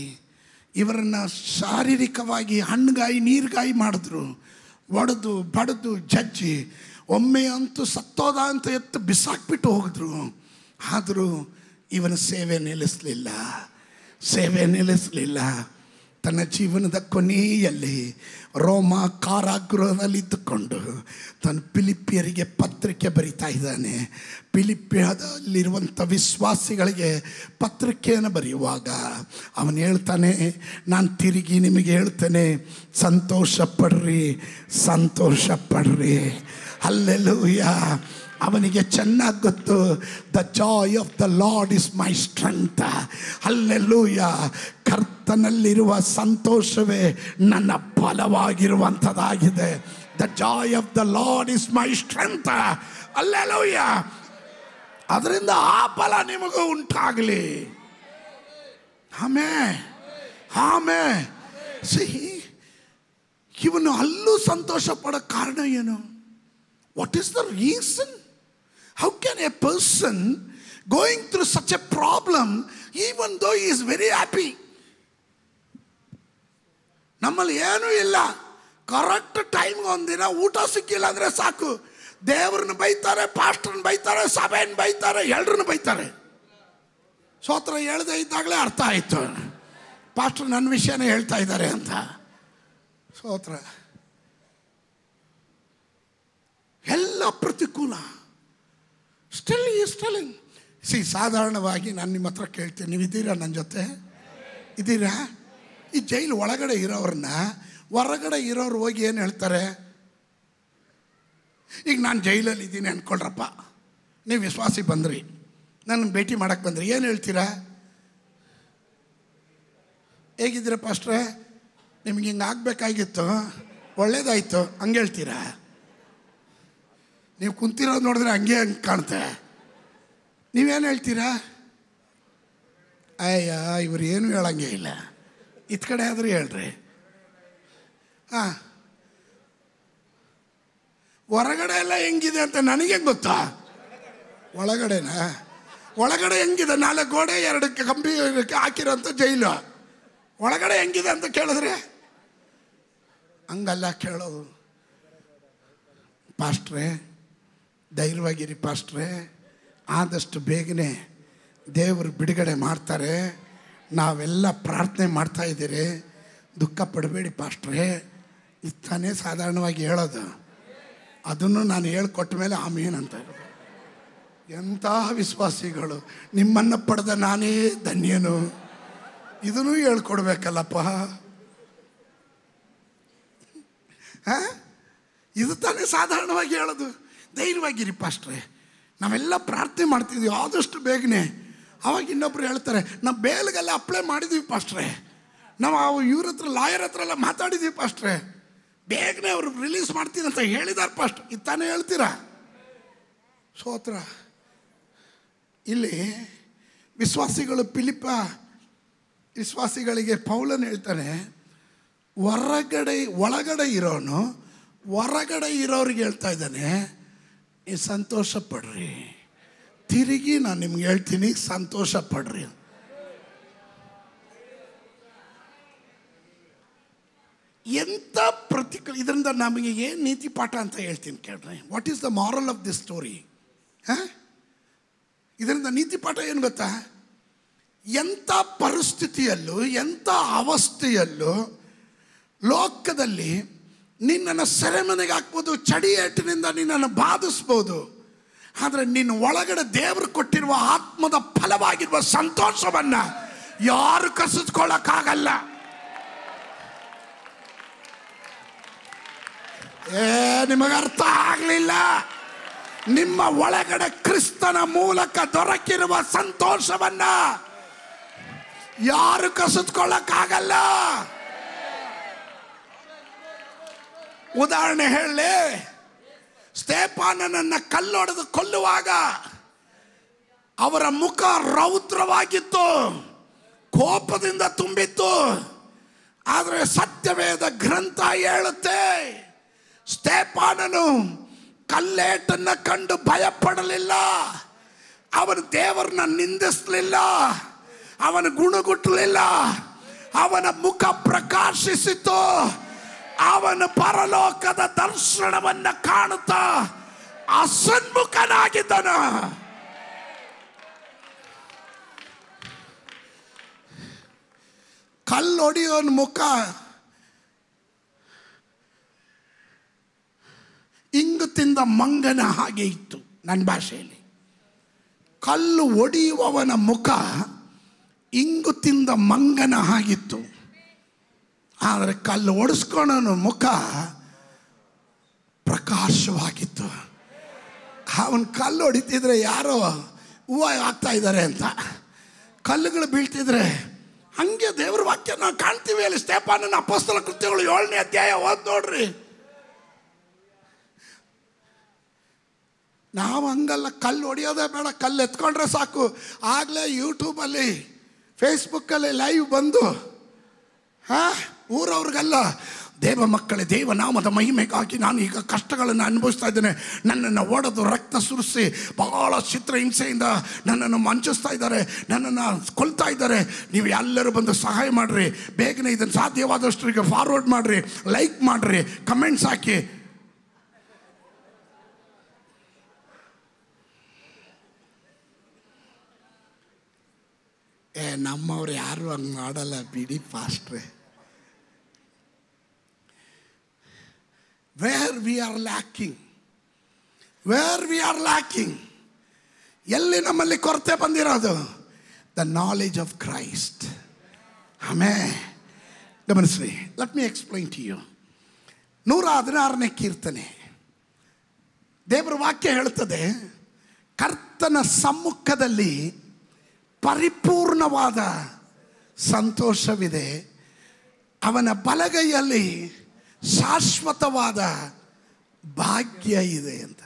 Speaker 1: ಇವರನ್ನು ಶಾರೀರಿಕವಾಗಿ ಹಣ್ಣುಗಾಯಿ ನೀರುಗಾಯಿ ಮಾಡಿದ್ರು, ಒಡೆದು ಬಡಿದು ಜಜ್ಜಿ, ಒಮ್ಮೆ ಅಂತೂ ಸತ್ತೋದ ಅಂತ ಎತ್ತು ಬಿಸಾಕ್ಬಿಟ್ಟು ಹೋಗಿದ್ರು. ಆದರೂ ಇವನ ಸೇವೆ ನಿಲ್ಲಿಸಲಿಲ್ಲ. ತನ್ನ ಜೀವನದ ಕೊನೆಯಲ್ಲಿ ರೋಮ ಕಾರಾಗೃಹದಲ್ಲಿದ್ದುಕೊಂಡು ತನ್ನ ಫಿಲಿಪಿಯರಿಗೆ ಪತ್ರಿಕೆ ಬರಿತಾ ಇದ್ದಾನೆ. ಫಿಲಿಪಿಯದಲ್ಲಿರುವಂಥ ವಿಶ್ವಾಸಿಗಳಿಗೆ ಪತ್ರಿಕೆಯನ್ನು ಬರೆಯುವಾಗ ಅವನು ಹೇಳ್ತಾನೆ, ನಾನು ತಿರುಗಿ ನಿಮಗೆ ಹೇಳ್ತೇನೆ, ಸಂತೋಷ ಪಡ್ರಿ. ಹಲ್ಲೆಲೂಯಾ. ಅವನಿಗೆ ಚೆನ್ನಾಗಿ ಗೊತ್ತು, the joy of the Lord is my strength. Hallelujah. ಕರ್ತನಲ್ಲಿರುವ ಸಂತೋಷವೇ ನನ್ನ ಬಲವಾಗಿರುವಂಥದ್ದಾಗಿದೆ. The joy of the Lord is my strength. Hallelujah. ಅದರಿಂದ ಆ ಬಲ ನಿಮಗೂ ಉಂಟಾಗಲಿ. Amen, amen. ಇವನು ಅಲ್ಲೂ ಸಂತೋಷ ಪಡೋ ಕಾರಣ ಏನು? What is the reason? How can A person going through such A problem even though he is very happy? ನಮ್ಮಲ್ಲಿ ಏನೂ ಇಲ್ಲ, ಕರೆಕ್ಟ್ ಟೈಮ್ಗೆ ಒಂದಿನ ಊಟ ಸಿಕ್ಕಿಲ್ಲ ಅಂದರೆ ಸಾಕು, ದೇವ್ರನ್ನ ಬೈತಾರೆ, ಪಾಸ್ಟರ್ನ ಬೈತಾರೆ, ಸಭೆಯನ್ನು ಬೈತಾರೆ, ಎಲ್ರನ್ನ ಬೈತಾರೆ. ಸ್ತೋತ್ರ ಹೇಳ್ದೇ ಇದ್ದಾಗಲೇ ಅರ್ಥ ಆಯಿತು, ಪಾಸ್ಟರ್ ನನ್ನ ವಿಷಯನೇ ಹೇಳ್ತಾ ಇದ್ದಾರೆ ಅಂತ. ಸ್ತೋತ್ರ. ಎಲ್ಲ ಪ್ರತಿಕೂಲ. ಸ್ಟಿಲ್ಲಿಂಗ್. ಸಾಧಾರಣವಾಗಿ ನಾನು ನಿಮ್ಮ ಹತ್ರ ಕೇಳ್ತೀನಿ, ನೀವು ಇದ್ದೀರಾ? ನನ್ನ ಜೊತೆ ಇದ್ದೀರಾ? ಈ ಜೈಲು ಒಳಗಡೆ ಇರೋರನ್ನ ಹೊರಗಡೆ ಇರೋರು ಹೋಗಿ ಏನು ಹೇಳ್ತಾರೆ? ಈಗ ನಾನು ಜೈಲಲ್ಲಿ ಇದ್ದೀನಿ ಅಂದ್ಕೊಳ್ರಪ್ಪ, ನೀವು ವಿಶ್ವಾಸಿ ಬಂದ್ರಿ, ನನ್ನ ಭೇಟಿ ಮಾಡೋಕ್ಕೆ ಬಂದ್ರಿ, ಏನು ಹೇಳ್ತೀರಾ? ಹೇಗಿದ್ದೀರ ಪಾಸ್ಟ್ರೆ, ನಿಮ್ಗೆ ಹಿಂಗೆ ಆಗಬೇಕಾಗಿತ್ತು, ಒಳ್ಳೇದಾಯಿತು, ಹಂಗೆ ಹೇಳ್ತೀರಾ? ನೀವು ಕುಂತಿರೋದು ನೋಡಿದ್ರೆ ಹಂಗೆ ಕಾಣುತ್ತೆ. ನೀವೇನು ಹೇಳ್ತೀರಾ? ಅಯ್ಯ ಇವ್ರು ಏನು ಹೇಳಂಗೆ ಇಲ್ಲ, ಇತ್ ಕಡೆ ಆದರೂ ಹೇಳ್ರಿ. ಹಾಂ, ಹೊರಗಡೆ ಎಲ್ಲ ಹೆಂಗಿದೆ ಅಂತ ನನಗೆ ಗೊತ್ತಾ? ಒಳಗಡೆನಾ? ಒಳಗಡೆ ಹೆಂಗಿದೆ? 4 ಗೋಡೆ 2 ಕಂಬಿ ಹಾಕಿರೋಂಥ ಜೈಲು, ಒಳಗಡೆ ಹೆಂಗಿದೆ ಅಂತ ಕೇಳಿದ್ರೆ ಹಂಗಲ್ಲ ಕೇಳೋದು. ಪಾಸ್ಟ್ರೇ ಧೈರ್ಯವಾಗಿರಿ ಪಾಸ್ಟ್ರೇ, ಆದಷ್ಟು ಬೇಗನೆ ದೇವರು ಬಿಡುಗಡೆ ಮಾಡ್ತಾರೆ, ನಾವೆಲ್ಲ ಪ್ರಾರ್ಥನೆ ಮಾಡ್ತಾಯಿದ್ದೀರಿ, ದುಃಖ ಪಡಬೇಡಿ ಪಾಸ್ಟ್ರೇ. ಇತ್ತಾನೇ ಸಾಧಾರಣವಾಗಿ ಹೇಳೋದು. ಅದನ್ನು ನಾನು ಹೇಳ್ಕೊಟ್ಟ ಮೇಲೆ ಆಮೇನ್ ಅಂತ. ಎಂಥ ವಿಶ್ವಾಸಿಗಳು, ನಿಮ್ಮನ್ನು ಪಡೆದ ನಾನೇ ಧನ್ಯನು. ಇದನ್ನು ಹೇಳ್ಕೊಡ್ಬೇಕಲ್ಲಪ್ಪ. ಇದು ತಾನೇ ಸಾಧಾರಣವಾಗಿ ಹೇಳೋದು. ಧೈರ್ಯವಾಗಿರಿ ಪಾಸ್ಟ್ರೆ, ನಾವೆಲ್ಲ ಪ್ರಾರ್ಥನೆ ಮಾಡ್ತಿದ್ದೀವಿ, ಆದಷ್ಟು ಬೇಗನೆ. ಅವಾಗ ಇನ್ನೊಬ್ರು ಹೇಳ್ತಾರೆ, ನಾವು ಬೇಲ್ಗೆಲ್ಲ ಅಪ್ಲೈ ಮಾಡಿದ್ದೀವಿ ಪಾಸ್ಟ್ರೆ, ನಾವು ಇವ್ರ ಹತ್ರ ಲಾಯರ್ ಹತ್ರ ಎಲ್ಲ ಮಾತಾಡಿದ್ದೀವಿ ಪಾಸ್ಟ್ರೆ, ಬೇಗನೆ ಅವರು ರಿಲೀಸ್ ಮಾಡ್ತೀನಿ ಅಂತ ಹೇಳಿದಾರೆ ಪಾಸ್ಟ್. ಇತ್ತಾನೇ ಹೇಳ್ತೀರಾ? ಸ್ತೋತ್ರ. ಇಲ್ಲಿ ವಿಶ್ವಾಸಿಗಳು, ಫಿಲಿಪ್ಪ ವಿಶ್ವಾಸಿಗಳಿಗೆ ಪೌಲನ್ ಹೇಳ್ತಾನೆ, ಒಳಗಡೆ ಇರೋನು ಹೊರಗಡೆ ಇರೋರಿಗೆ ಹೇಳ್ತಾ ಇದ್ದಾನೆ, ನೀವು ಸಂತೋಷ ಪಡ್ರಿ. ತಿರುಗಿ ನಾನು ನಿಮ್ಗೆ ಹೇಳ್ತೀನಿ, ಸಂತೋಷ ಪಡ್ರಿ. ಎಂಥ ಇದರಿಂದ ನಮಗೆ ಏನು ನೀತಿ ಪಾಠ ಅಂತ ಹೇಳ್ತೀನಿ ಕೇಳ್ರಿ. What is the moral of this story? ಇದರಿಂದ ನೀತಿ ಪಾಠ ಏನು ಗೊತ್ತಾ? ಎಂಥ ಪರಿಸ್ಥಿತಿಯಲ್ಲೂ ಎಂಥ ಅವಸ್ಥೆಯಲ್ಲೂ ಲೋಕದಲ್ಲಿ ನಿನ್ನನ್ನು ಸೆರೆಮನೆಗೆ ಹಾಕ್ಬೋದು, ಚಡಿಯೇಟಿನಿಂದ ನಿನ್ನನ್ನು ಬಾಧಿಸ್ಬೋದು, ಆದರೆ ನಿನ್ನ ಒಳಗಡೆ ದೇವರು ಕೊಟ್ಟಿರುವ ಆತ್ಮದ ಫಲವಾಗಿರುವ ಸಂತೋಷವನ್ನು ಯಾರು ಕಸಿದ್ಕೊಳ್ಳೋಕ್ಕಾಗಲ್ಲ. ನಿಮಗೆ ಅರ್ಥ ಆಗಲಿಲ್ಲ? ನಿಮ್ಮ ಒಳಗಡೆ ಕ್ರಿಸ್ತನ ಮೂಲಕ ದೊರಕಿರುವ ಸಂತೋಷವನ್ನ ಯಾರು ಕಸಿದ್ಕೊಳ್ಳಕ್ಕಾಗಲ್ಲ. ಉದಾಹರಣೆ ಹೇಳಿ, ಸ್ತೆಫಾನನನ್ನ ಕಲ್ಲೊಡೆದು ಕೊಲ್ಲುವಾಗ ಅವರ ಮುಖ ರೌದ್ರವಾಗಿತ್ತು, ಕೋಪದಿಂದ ತುಂಬಿತ್ತು. ಆದರೆ ಸತ್ಯವೇದ ಗ್ರಂಥ ಹೇಳುತ್ತೆ, ಸ್ತೆಫಾನನು ಕಲ್ಲೇಟನ್ನ ಕಂಡು ಭಯಪಡಲಿಲ್ಲ, ಅವನು ದೇವರನ್ನ ನಿಂದಿಸಲಿಲ್ಲ, ಅವನ ಗುಣಗುಟ್ಟಲಿಲ್ಲ, ಅವನ ಮುಖ ಪ್ರಕಾಶಿಸಿತು. ಅವನ ಪರಲೋಕದ ದರ್ಶನವನ್ನ ಕಾಣುತ್ತಾ ಅಸನ್ಮುಖನಾಗಿದ್ದನು. ಕಲ್ಲೊಡೆಯೋನ ಮುಖ ಇಂಗು ತಿಂದ ಮಂಗನ ಹಾಗೆ ಇತ್ತು. ನನ್ನ ಭಾಷೆಯಲ್ಲಿ ಕಲ್ಲು ಒಡೆಯುವವನ ಮುಖ ಇಂಗು ತಿಂದ ಮಂಗನ ಹಾಗಿತ್ತು. ಆದರೆ ಕಲ್ಲು ಒಡಿಸ್ಕೊಳ್ಳೋನ ಮುಖ ಪ್ರಕಾಶವಾಗಿತ್ತು. ಅವನು ಕಲ್ಲು ಹೊಡಿತಿದ್ರೆ ಯಾರೋ ಹೂವು ಆಗ್ತಾ ಇದ್ದಾರೆ ಅಂತ, ಕಲ್ಲುಗಳು ಬೀಳ್ತಿದ್ರೆ ಹಂಗೆ ದೇವ್ರ ವಾಕ್ಯ ನಾವು ಕಾಣ್ತೀವಿ. ಅಲ್ಲಿ ಸ್ಟೇಫಾನನ ಅಪೊಸ್ತಲ ಕೃತ್ಯಗಳು 7ನೇ ಅಧ್ಯಾಯ ಓದ್ ನೋಡ್ರಿ. ನಾವು ಹಂಗಲ್ಲ, ಕಲ್ಲು ಹೊಡಿಯೋದೇ ಬೇಡ, ಕಲ್ಲು ಎತ್ಕೊಂಡ್ರೆ ಸಾಕು. ಆಗಲೇ ಯೂಟ್ಯೂಬಲ್ಲಿ ಫೇಸ್ಬುಕ್ಕಲ್ಲಿ ಲೈವ್ ಬಂದು ಊರವ್ರಿಗೆಲ್ಲ, ದೇವ ಮಕ್ಕಳೇ, ದೇವನಾಮದ ಮಹಿಮೆಗಾಗಿ ನಾನು ಈಗ ಕಷ್ಟಗಳನ್ನು ಅನುಭವಿಸ್ತಾ ಇದ್ದೇನೆ, ನನ್ನನ್ನು ಒಡೆದು ರಕ್ತ ಸುರಿಸಿ ಬಹಳ ಚಿತ್ರಹಿಂಸೆಯಿಂದ ನನ್ನನ್ನು ವಂಚಿಸ್ತಾ ಇದ್ದಾರೆ, ನನ್ನನ್ನು ಕೊಲ್ತಾ ಇದ್ದಾರೆ, ನೀವು ಎಲ್ಲರೂ ಬಂದು ಸಹಾಯ ಮಾಡಿರಿ, ಬೇಗನೆ ಇದನ್ನು ಸಾಧ್ಯವಾದಷ್ಟರಿಗೆ ಫಾರ್ವರ್ಡ್ ಮಾಡಿರಿ, ಲೈಕ್ ಮಾಡಿರಿ, ಕಮೆಂಟ್ಸ್ ಹಾಕಿ. ನಮ್ಮವ್ರು ಯಾರು ಹಂಗೆ ಮಾಡಲ್ಲ ಬಿಡಿ ಪಾಸ್ಟ್ರೆ. Where we are lacking, ಎಲ್ಲಿ ನಮ್ಮಲ್ಲಿ ಕೊರತೆ ಬಂದಿರೋದು? The knowledge of Christ. ಆಮೇಲೆ ಗಮನಿಸ್ರಿ, let me explain to you. 116ನೇ ಕೀರ್ತನೆ, ದೇವರ ವಾಕ್ಯ ಹೇಳುತ್ತದೆ, ಕರ್ತನ ಸಮ್ಮುಖದಲ್ಲಿ ಪರಿಪೂರ್ಣವಾದ ಸಂತೋಷವಿದೆ, ಅವನ ಬಲಗೈಯಲ್ಲಿ ಶಾಶ್ವತವಾದ ಭಾಗ್ಯ ಇದೆ ಅಂತ.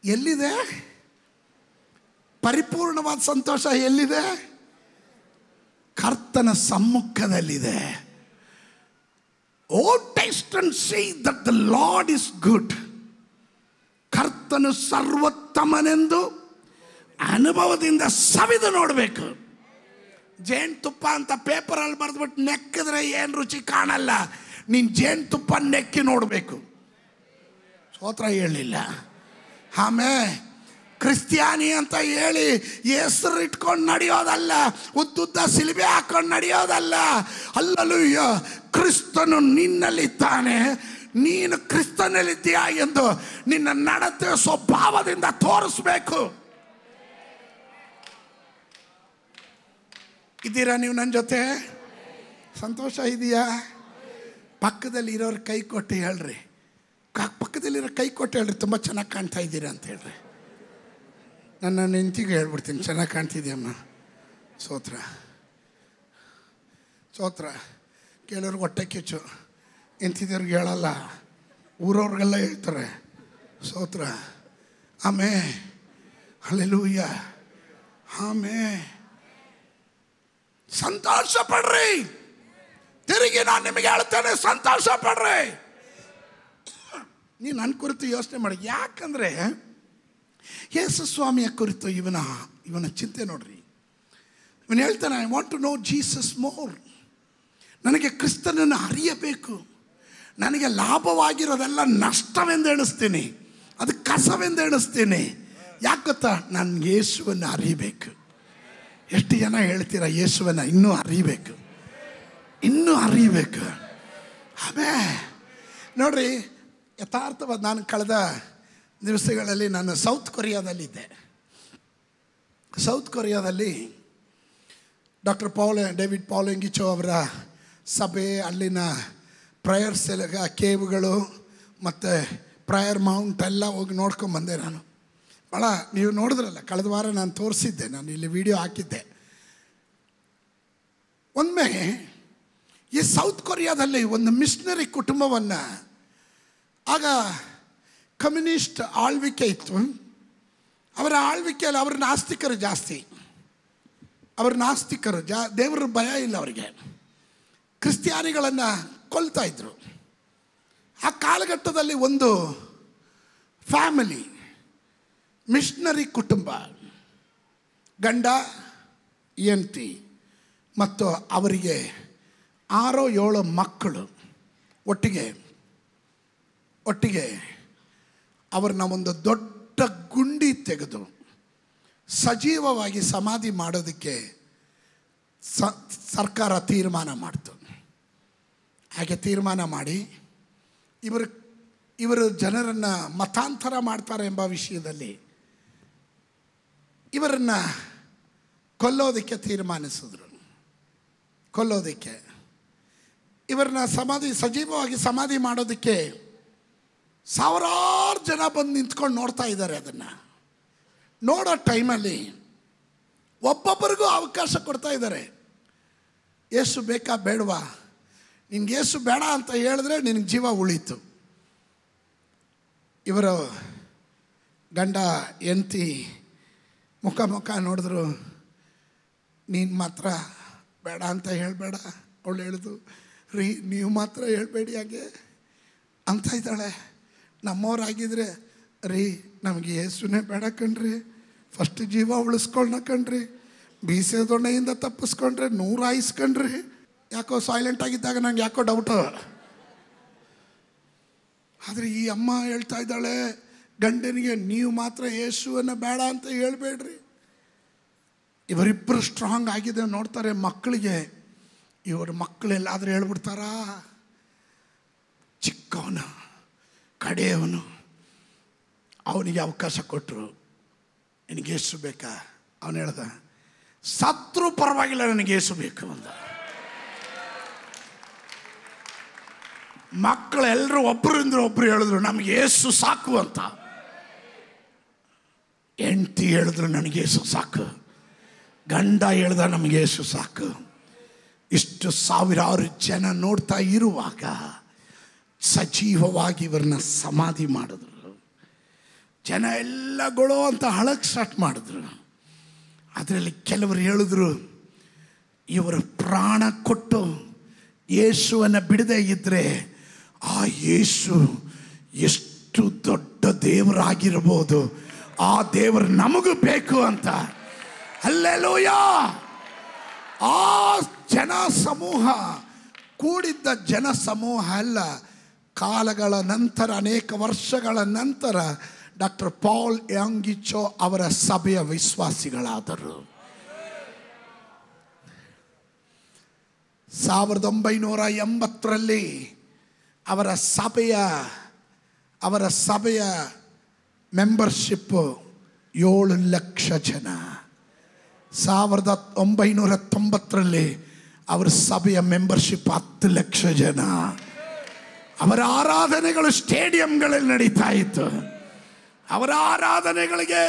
Speaker 1: ಎಲ್ಲಿದೆ ಪರಿಪೂರ್ಣವಾದ ಸಂತೋಷ? ಎಲ್ಲಿದೆ? ಕರ್ತನ ಸಮ್ಮುಖದಲ್ಲಿದೆ. O taste and see that the Lord is good. ಕರ್ತನು ಸರ್ವೋತ್ತಮನೆಂದು ಅನುಭವದಿಂದ ಸವಿದು ನೋಡಬೇಕು. ಜೇನುತುಪ್ಪ ಅಂತ ಪೇಪರಲ್ಲಿ ಬರೆದ್ಬಿಟ್ಟು ನೆಕ್ಕಿದ್ರೆ ಏನು ರುಚಿ ಕಾಣಲ್ಲ. ನೀನು ಜೇನುತುಪ್ಪ ನೆಕ್ಕಿ ನೋಡಬೇಕು. ಸ್ತೋತ್ರ ಹೇಳಲಿಲ್ಲ. ಆಮೇಲೆ ಕ್ರಿಸ್ತ್ಯಾನಿ ಅಂತ ಹೇಳಿ ಹೆಸರು ಇಟ್ಕೊಂಡು ನಡೆಯೋದಲ್ಲ, ಉದ್ದುದ್ದ ಸಿಲಿಬೆ ಹಾಕೊಂಡು ನಡೆಯೋದಲ್ಲ. ಹಲ್ಲೆಲೂಯ, ಕ್ರಿಸ್ತನು ನಿನ್ನಲ್ಲಿದ್ದಾನೆ, ನೀನು ಕ್ರಿಸ್ತನಲ್ಲಿದ್ದೀಯಾ ಎಂದು ನಿನ್ನ ನಡತೆ ಸ್ವಭಾವದಿಂದ ತೋರಿಸ್ಬೇಕು. ಇದ್ದೀರಾ ನೀವು ನನ್ನ ಜೊತೆ? ಸಂತೋಷ ಇದೆಯಾ? ಪಕ್ಕದಲ್ಲಿ ಇರೋರು ಕೈ ಕೊಟ್ಟು ಹೇಳ್ರಿ, ಪಕ್ಕದಲ್ಲಿರೋ ಕೈ ಕೊಟ್ಟು ಹೇಳ್ರಿ, ತುಂಬ ಚೆನ್ನಾಗಿ ಕಾಣ್ತಾ ಇದ್ದೀರಾ ಅಂತ ಹೇಳ್ರಿ. ನನ್ನ ನೆಂತಿಗೆ ಹೇಳ್ಬಿಡ್ತೀನಿ, ಚೆನ್ನಾಗಿ ಕಾಣ್ತಿದ್ಯಮ್ಮ. ಸ್ತೋತ್ರ ಸ್ತೋತ್ರ. ಕೇಳೋರ್ಗೆ ಹೊಟ್ಟೆ ಕಿಚ್ಚು, ಎಂತಿದ್ದವ್ರಿಗೆ ಹೇಳಲ್ಲ, ಊರವ್ರಿಗೆಲ್ಲ ಹೇಳ್ತಾರೆ. ಸ್ತೋತ್ರ. ಆಮೇಲೆ ಹಲ್ಲೆಲೂಯ. ಆಮೇಲೆ ಸಂತೋಷ ಪಡ್ರಿ. ತಿರುಗಿ ನಾನು ನಿಮಗೆ ಹೇಳ್ತೇನೆ, ಸಂತೋಷ ಪಡ್ರಿ. ನೀನು ನನ್ನ ಕುರಿತು ಯೋಚನೆ ಮಾಡಿ. ಯಾಕಂದರೆ ಯೇಸು ಸ್ವಾಮಿಯ ಕುರಿತು ಇವನ ಚಿಂತೆ ನೋಡ್ರಿ. ಇವನು ಹೇಳ್ತಾನೆ, I want to know Jesus more. ನನಗೆ ಕ್ರಿಸ್ತನನ್ನು ಅರಿಯಬೇಕು. ನನಗೆ ಲಾಭವಾಗಿರೋದೆಲ್ಲ ನಷ್ಟವೆಂದು ಎಣಿಸ್ತೀನಿ, ಅದು ಕಸವೆಂದು ಎಣಿಸ್ತೀನಿ. ಯಾಕೆ ಗೊತ್ತಾ? ನಾನು ಯೇಸುವನ್ನು ಅರಿಬೇಕು. ಎಷ್ಟು ಜನ ಹೇಳ್ತೀರಾ ಯೇಸುವನ್ನು ಇನ್ನೂ ಅರಿಬೇಕು, ಇನ್ನೂ ಅರಿಬೇಕು? ಆಮೇಲೆ ನೋಡ್ರಿ, ಯಥಾರ್ಥವಾದ, ನಾನು ಕಳೆದ ದಿವಸಗಳಲ್ಲಿ ನಾನು ಸೌತ್ ಕೊರಿಯಾದಲ್ಲಿದ್ದೆ. ಸೌತ್ ಕೊರಿಯಾದಲ್ಲಿ ಡಾಕ್ಟರ್ ಡೇವಿಡ್ ಪಾಲೆಂಗಿಚೋ ಅವರ ಸಭೆ, ಅಲ್ಲಿನ ಪ್ರೇಯರ್ಸ್ ಎಲ್ಲ, ಕೇವ್ಗಳು ಮತ್ತು ಪ್ರೇಯರ್ ಮೌಂಟ್ ಎಲ್ಲ ಹೋಗಿ ನೋಡ್ಕೊಂಬಂದೆ ನಾನು. ಭಾಳ, ನೀವು ನೋಡಿದ್ರಲ್ಲ ಕಳೆದ ವಾರ ನಾನು ತೋರಿಸಿದ್ದೆ, ನಾನು ಇಲ್ಲಿ ವಿಡಿಯೋ ಹಾಕಿದ್ದೆ. ಒಮ್ಮೆ ಈ ಸೌತ್ ಕೊರಿಯಾದಲ್ಲಿ ಒಂದು ಮಿಷನರಿ ಕುಟುಂಬವನ್ನು, ಆಗ ಕಮ್ಯುನಿಸ್ಟ್ ಆಳ್ವಿಕೆ ಇತ್ತು. ಅವರ ಆಳ್ವಿಕೆಯಲ್ಲಿ ಅವರು ನಾಸ್ತಿಕರು ಜಾಸ್ತಿ. ಅವರು ನಾಸ್ತಿಕರು, ದೇವರ ಭಯ ಇಲ್ಲ ಅವರಿಗೆ. ಕ್ರಿಸ್ತ್ಯಾನಿಗಳನ್ನು ಕೊಲ್ತಾ ಇದ್ರು. ಆ ಕಾಲಘಟ್ಟದಲ್ಲಿ ಒಂದು ಫ್ಯಾಮಿಲಿ, ಮಿಷನರಿ ಕುಟುಂಬ, ಗಂಡ, ಹೆಂಡತಿ ಮತ್ತು ಅವರಿಗೆ 6-7 ಮಕ್ಕಳು ಒಟ್ಟಿಗೆ ಅವ್ರನ್ನ ಒಂದು ದೊಡ್ಡ ಗುಂಡಿ ತೆಗೆದು ಸಜೀವವಾಗಿ ಸಮಾಧಿ ಮಾಡೋದಕ್ಕೆ ಸರ್ಕಾರ ತೀರ್ಮಾನ ಮಾಡ್ತು. ಹಾಗೆ ತೀರ್ಮಾನ ಮಾಡಿ ಇವರು ಜನರನ್ನು ಮತಾಂತರ ಮಾಡ್ತಾರೆ ಎಂಬ ವಿಷಯದಲ್ಲಿ ಇವರನ್ನು ಕೊಲ್ಲೋದಕ್ಕೆ ತೀರ್ಮಾನಿಸಿದ್ರು. ಕೊಲ್ಲೋದಕ್ಕೆ, ಇವರನ್ನ ಸಜೀವವಾಗಿ ಸಮಾಧಿ ಮಾಡೋದಕ್ಕೆ ಸಾವಿರಾರು ಜನ ಬಂದು ನಿಂತ್ಕೊಂಡು ನೋಡ್ತಾ ಇದ್ದಾರೆ. ಅದನ್ನು ನೋಡೋ ಟೈಮಲ್ಲಿ ಒಬ್ಬೊಬ್ಬರಿಗೂ ಅವಕಾಶ ಕೊಡ್ತಾ ಇದ್ದಾರೆ. ಯೇಸು ಬೇಕಾ ಬೇಡವಾ? ನಿನ್ಗೆ ಯೇಸು ಬೇಡ ಅಂತ ಹೇಳಿದ್ರೆ ನಿನಗೆ ಜೀವ ಉಳೀತು. ಇವರು ಗಂಡ ಹೆಂಡತಿ ಮುಖ ನೋಡಿದ್ರು. ನೀನು ಮಾತ್ರ ಬೇಡ ಅಂತ ಹೇಳಬೇಡ. ಅವಳು ಹೇಳಿದು, ರೀ ನೀವು ಮಾತ್ರ ಹೇಳಬೇಡಿ ಹಾಗೆ ಅಂತ ಇದ್ದಾಳೆ. ನಮ್ಮವ್ರಾಗಿದ್ರೆ, ರೀ ನಮಗೆ ಯೇಸುನೇ ಬೇಡ ಕಣ್ರಿ, ಫಸ್ಟ್ ಜೀವ ಉಳಿಸ್ಕೊಳ್ಳೋಣ ಕಣ್ರಿ, ಬೀಸೆ ದೊಣ್ಣೆಯಿಂದ ತಪ್ಪಿಸ್ಕೊಂಡ್ರೆ 100 ಆಯಿಸ್ಕೊಂಡ್ರಿ. ಯಾಕೋ ಸೈಲೆಂಟ್ ಆಗಿದ್ದಾಗ ನಂಗೆ ಯಾಕೋ ಡೌಟು. ಆದರೆ ಈ ಅಮ್ಮ ಹೇಳ್ತಾ ಇದ್ದಾಳೆ ಗಂಡನಿಗೆ, ನೀವು ಮಾತ್ರ ಯೇಸುವನ್ನು ಬೇಡ ಅಂತ ಹೇಳಬೇಡ್ರಿ. ಇವರಿಬ್ಬರು ಸ್ಟ್ರಾಂಗ್ ಆಗಿದೆ ನೋಡ್ತಾರೆ. ಮಕ್ಕಳಿಗೆ ಇವರು ಮಕ್ಕಳೆಲ್ಲಾದರೂ ಹೇಳ್ಬಿಡ್ತಾರಾ? ಚಿಕ್ಕವನು ಕಡೆಯವನು ಅವನಿಗೆ ಅವಕಾಶ ಕೊಟ್ಟರು. ನಿನಗೆ ಯೇಸು ಬೇಕಾ? ಅವನು ಹೇಳ್ದ, ಸತ್ರು ಪರವಾಗಿಲ್ಲ, ನನಗೆ ಯೇಸು ಬೇಕು ಅಂದ. ಮಕ್ಕಳೆಲ್ಲರೂ ಒಬ್ಬರಿಂದ ಒಬ್ಬರು ಹೇಳಿದ್ರು ನಮಗೆ ಯೇಸು ಸಾಕು ಅಂತ. ಹೆಂಡತಿ ಹೇಳಿದ್ರು ನನಗೆ ಯೇಸು ಸಾಕು, ಗಂಡ ಹೇಳ್ದ ನಮಗೆ ಯೇಸು ಸಾಕು. ಇಷ್ಟು ಸಾವಿರಾರು ಜನ ನೋಡ್ತಾ ಇರುವಾಗ ಸಜೀವವಾಗಿ ಇವ್ರನ್ನ ಸಮಾಧಿ ಮಾಡಿದ್ರು. ಜನ ಎಲ್ಲಗಳು ಅಂತ ಹಳಕ್ಕೆ ಸ್ಟಾರ್ಟ್ ಮಾಡಿದ್ರು. ಅದರಲ್ಲಿ ಕೆಲವರು ಹೇಳಿದ್ರು, ಇವರು ಪ್ರಾಣ ಕೊಟ್ಟು ಯೇಸುವನ್ನು ಬಿಡದೇ ಇದ್ದರೆ ಆ ಯೇಸು ಎಷ್ಟು ದೊಡ್ಡ ದೇವರಾಗಿರ್ಬೋದು, ಆ ದೇವರು ನಮಗೂ ಬೇಕು ಅಂತ. ಹಲ್ಲೆಲೂಯಾ! ಆ ಜನ ಸಮೂಹ, ಕೂಡಿದ್ದ ಜನ ಸಮೂಹ ಅಲ್ಲ, ಕಾಲಗಳ ನಂತರ, ಅನೇಕ ವರ್ಷಗಳ ನಂತರ ಡಾಕ್ಟರ್ ಪಾಲ್ ಯಾಂಗಿಚೋ ಅವರ ಸಭೆಯ ವಿಶ್ವಾಸಿಗಳಾದರು. 1980ರಲ್ಲಿ ಅವರ ಸಭೆಯ ಮೆಂಬರ್ಶಿಪ್ಪು 7 ಲಕ್ಷ ಜನ. 1990ರಲ್ಲಿ ಅವರ ಸಭೆಯ ಮೆಂಬರ್ಶಿಪ್ 10 ಲಕ್ಷ ಜನ. ಅವರ ಆರಾಧನೆಗಳು ಸ್ಟೇಡಿಯಂಗಳಲ್ಲಿ ನಡೀತಾ ಇತ್ತು. ಅವರ ಆರಾಧನೆಗಳಿಗೆ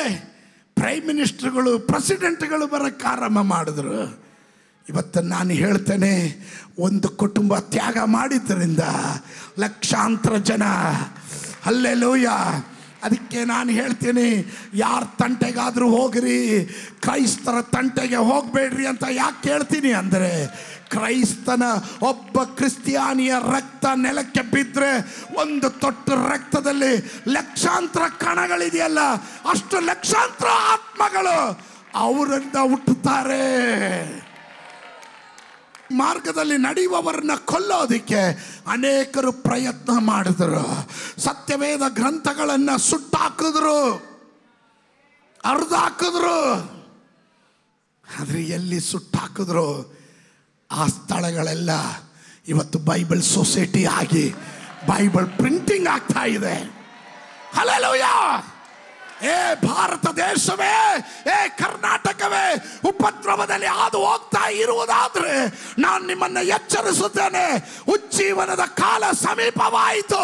Speaker 1: ಪ್ರೈಮ್ ಮಿನಿಸ್ಟರ್ಗಳು, ಪ್ರೆಸಿಡೆಂಟ್ಗಳು ಬರೋಕ್ಕೆ ಆರಂಭ ಮಾಡಿದ್ರು. ಇವತ್ತು ನಾನು ಹೇಳ್ತೇನೆ, ಒಂದು ಕುಟುಂಬ ತ್ಯಾಗ ಮಾಡಿದ್ದರಿಂದ ಲಕ್ಷಾಂತರ ಜನ. ಹಲ್ಲೆಲೂಯಾ! ಅದಕ್ಕೆ ನಾನು ಹೇಳ್ತೀನಿ, ಯಾರ ತಂಟೆಗಾದರೂ ಹೋಗ್ರಿ, ಕ್ರೈಸ್ತರ ತಂಟೆಗೆ ಹೋಗಬೇಡ್ರಿ ಅಂತ ಯಾಕೆ ಹೇಳ್ತೀನಿ ಅಂದರೆ, ಕ್ರೈಸ್ತನ ಒಬ್ಬ ಕ್ರಿಸ್ತಿಯಾನಿಯ ರಕ್ತ ನೆಲಕ್ಕೆ ಬಿದ್ದರೆ ಒಂದು ತೊಟ್ಟು ರಕ್ತದಲ್ಲಿ ಲಕ್ಷಾಂತರ ಕಣಗಳಿದೆಯಲ್ಲ, ಅಷ್ಟು ಲಕ್ಷಾಂತರ ಆತ್ಮಗಳು ಅವರಿಂದ ಹುಟ್ಟುತ್ತಾರೆ. ಮಾರ್ಗದಲ್ಲಿ ನಡೆಯುವವರನ್ನ ಕೊಲ್ಲೋದಕ್ಕೆ ಅನೇಕರು ಪ್ರಯತ್ನ ಮಾಡಿದ್ರು. ಸತ್ಯವೇದ ಗ್ರಂಥಗಳನ್ನು ಸುಟ್ಟಾಕಿದ್ರು, ಅರ್ಧಾಕಿದ್ರು. ಆದರೆ ಎಲ್ಲಿ ಸುಟ್ಟಾಕಿದ್ರು ಆ ಸ್ಥಳಗಳೆಲ್ಲ ಇವತ್ತು ಬೈಬಲ್ ಸೊಸೈಟಿ ಆಗಿ ಬೈಬಲ್ ಪ್ರಿಂಟಿಂಗ್ ಆಗ್ತಾ ಇದೆ. ಹಲ್ಲೆಲೂಯಾ! ಏ ಭಾರತ ದೇಶವೇ, ಏ ಕರ್ನಾಟಕವೇ, ಉಪದ್ರವದಲ್ಲಿ ಹಾದು ಹೋಗ್ತಾ ಇರುವುದಾದ್ರೆ ನಾನು ನಿಮ್ಮನ್ನು ಎಚ್ಚರಿಸುತ್ತೇನೆ. ಉಜ್ಜೀವನದ ಕಾಲ ಸಮೀಪವಾಯಿತು.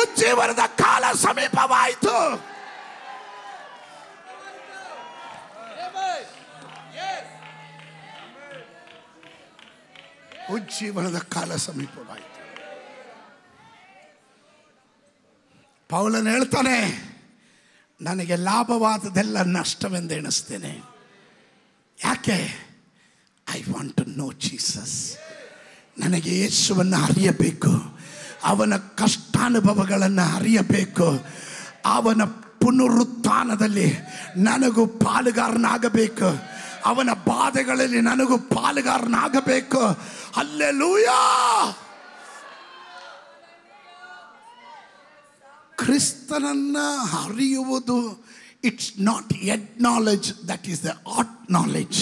Speaker 1: ಉಜ್ಜೀವನದ ಕಾಲ ಸಮೀಪವಾಯಿತು. ಉಜ್ಜೀವನದ ಕಾಲ ಸಮೀಪವಾಯಿತು. ಪೌಲನು ಹೇಳ್ತಾನೆ, ನನಗೆ ಲಾಭವಾದದೆಲ್ಲ ನಷ್ಟವೆಂದು ಎಣಿಸ್ತೇನೆ. ಯಾಕೆ? I want to know Jesus. ನನಗೆ ಯೇಸುವನ್ನು ಅರಿಯಬೇಕು, ಅವನ ಕಷ್ಟಾನುಭವಗಳನ್ನು ಅರಿಯಬೇಕು, ಅವನ ಪುನರುತ್ಥಾನದಲ್ಲಿ ನನಗೂ ಪಾಲುಗಾರನಾಗಬೇಕು, ಅವನ ಬಾಧೆಗಳಲ್ಲಿ ನನಗೂ ಪಾಲುಗಾರನಾಗಬೇಕು. ಹಲ್ಲೆಲೂಯಾ! ಕ್ರಿಸ್ತನನ್ನು ಅರಿಯುವುದು, it's not head knowledge, that is the heart knowledge.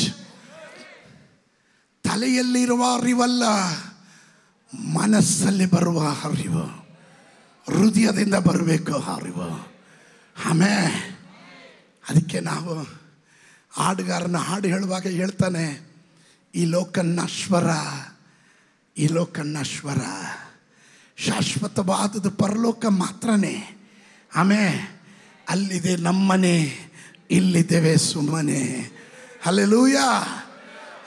Speaker 1: ತಲೆಯಲ್ಲಿರುವ ಅರಿವಲ್ಲ, ಮನಸ್ಸಲ್ಲಿ ಬರುವ ಅರಿವು, ಹೃದಯದಿಂದ ಬರಬೇಕು ಅರಿವು. ಆಮೇಲೆ ಅದಕ್ಕೆ ನಾವು ಹಾಡುಗಾರನ ಹಾಡು ಹೇಳುವಾಗ ಹೇಳ್ತಾನೆ, ಈ ಲೋಕ ನಶ್ವರ, ಈ ಲೋಕ ನಶ್ವರ, ಶಾಶ್ವತವಾದದ್ದು ಪರಲೋಕ ಮಾತ್ರನೇ. ಆಮೇಲೆ ಅಲ್ಲಿದೆ ನಮ್ಮನೆ, ಇಲ್ಲಿದ್ದೇವೆ ಸುಮ್ಮನೆ. ಹಲ್ಲೆಲೂಯಾ.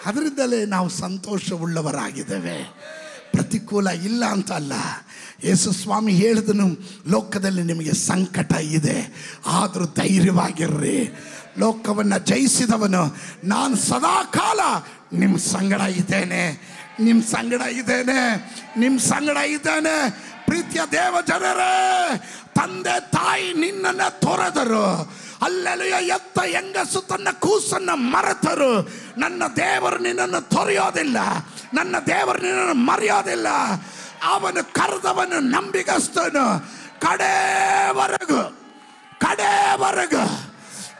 Speaker 1: ಅದರಿಂದಲೇ ನಾವು ಸಂತೋಷವುಳ್ಳವರಾಗಿದ್ದೇವೆ. ಪ್ರತಿಕೂಲ ಇಲ್ಲ ಅಂತ ಅಲ್ಲ. ಯೇಸು ಸ್ವಾಮಿ ಹೇಳಿದನು, ಲೋಕದಲ್ಲಿ ನಿಮಗೆ ಸಂಕಟ ಇದೆ, ಆದರೂ ಧೈರ್ಯವಾಗಿರ್ರಿ. ಲೋಕವನ್ನು ಜಯಿಸಿದವನು ನಾನು ಸದಾ ಕಾಲ ನಿಮ್ಮ ಸಂಗಡ ಇದ್ದೇನೆ, ನಿಮ್ಮ ಸಂಗಡ ಇದ್ದೇನೆ, ನಿಮ್ಮ ಸಂಗಡ ಇದ್ದೇನೆ. ಪ್ರೀತಿಯ ದೇವ ಜನರೇ, ತಂದೆ ತಾಯಿ ನಿನ್ನನ್ನು ತೊರೆದರು, ಅಲ್ಲೆಲುಯ್ಯ, ಎತ್ತ ಹೆಂಗಸು ತನ್ನ ಕೂಸನ್ನು ಮರೆತರು. ನನ್ನ ದೇವರು ನಿನ್ನನ್ನು ತೊರೆಯೋದಿಲ್ಲ, ನನ್ನ ದೇವರು ನಿನ್ನನ್ನು ಮರೆಯೋದಿಲ್ಲ. ಅವನು ಕರೆದವನು ನಂಬಿಗಸ್ತನು. ಕಡೆವರೆಗೂ ಕಡೆವರೆಗೂ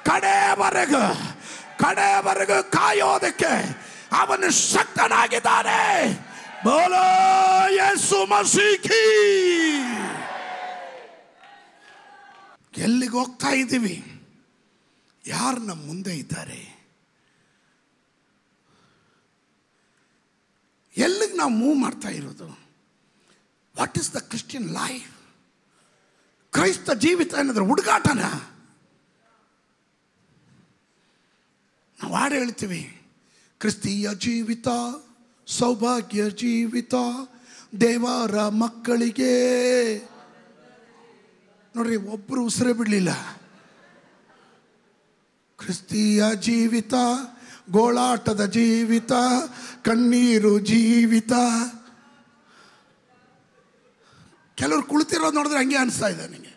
Speaker 1: ಕಡೆವರೆಗೂ ಕಡೆವರೆಗೂ ಕಾಯೋದಕ್ಕೆ ಅವನು ಶಕ್ತನಾಗಿದ್ದಾನೆ. ಬೋಲೋ ಯೇಸು ಮಸೀಹಿ. ಎಲ್ಲಿಗೆ ಹೋಗ್ತಾ ಇದ್ದೀವಿ? ಯಾರು ನಮ್ಮ ಮುಂದೆ ಇದ್ದಾರೆ? ಎಲ್ಲಿಗೆ ನಾವು ಮೂವ್ ಮಾಡ್ತಾ ಇರೋದು? What is the Christian life? ಕ್ರೈಸ್ತ ಜೀವಿತ ಏನಾದರೂ ಹುಡುಗಾಟನ? ನಾವು ಹಾಡು ಹೇಳ್ತೀವಿ, ಕ್ರಿಸ್ತೀಯ ಜೀವಿತ ಸೌಭಾಗ್ಯ ಜೀವಿತ ದೇವರ ಮಕ್ಕಳಿಗೆ. ನೋಡ್ರಿ, ಒಬ್ಬರು ಉಸಿರೇ ಬಿಡಲಿಲ್ಲ. ಕ್ರಿಸ್ತೀಯ ಜೀವಿತ ಗೋಳಾಟದ ಜೀವಿತ, ಕಣ್ಣೀರು ಜೀವಿತ. ಕೆಲವರು ಕುಳಿತಿರೋದು ನೋಡಿದ್ರೆ ಹಂಗೆ ಅನಿಸ್ತಾ ಇದೆ ನನಗೆ.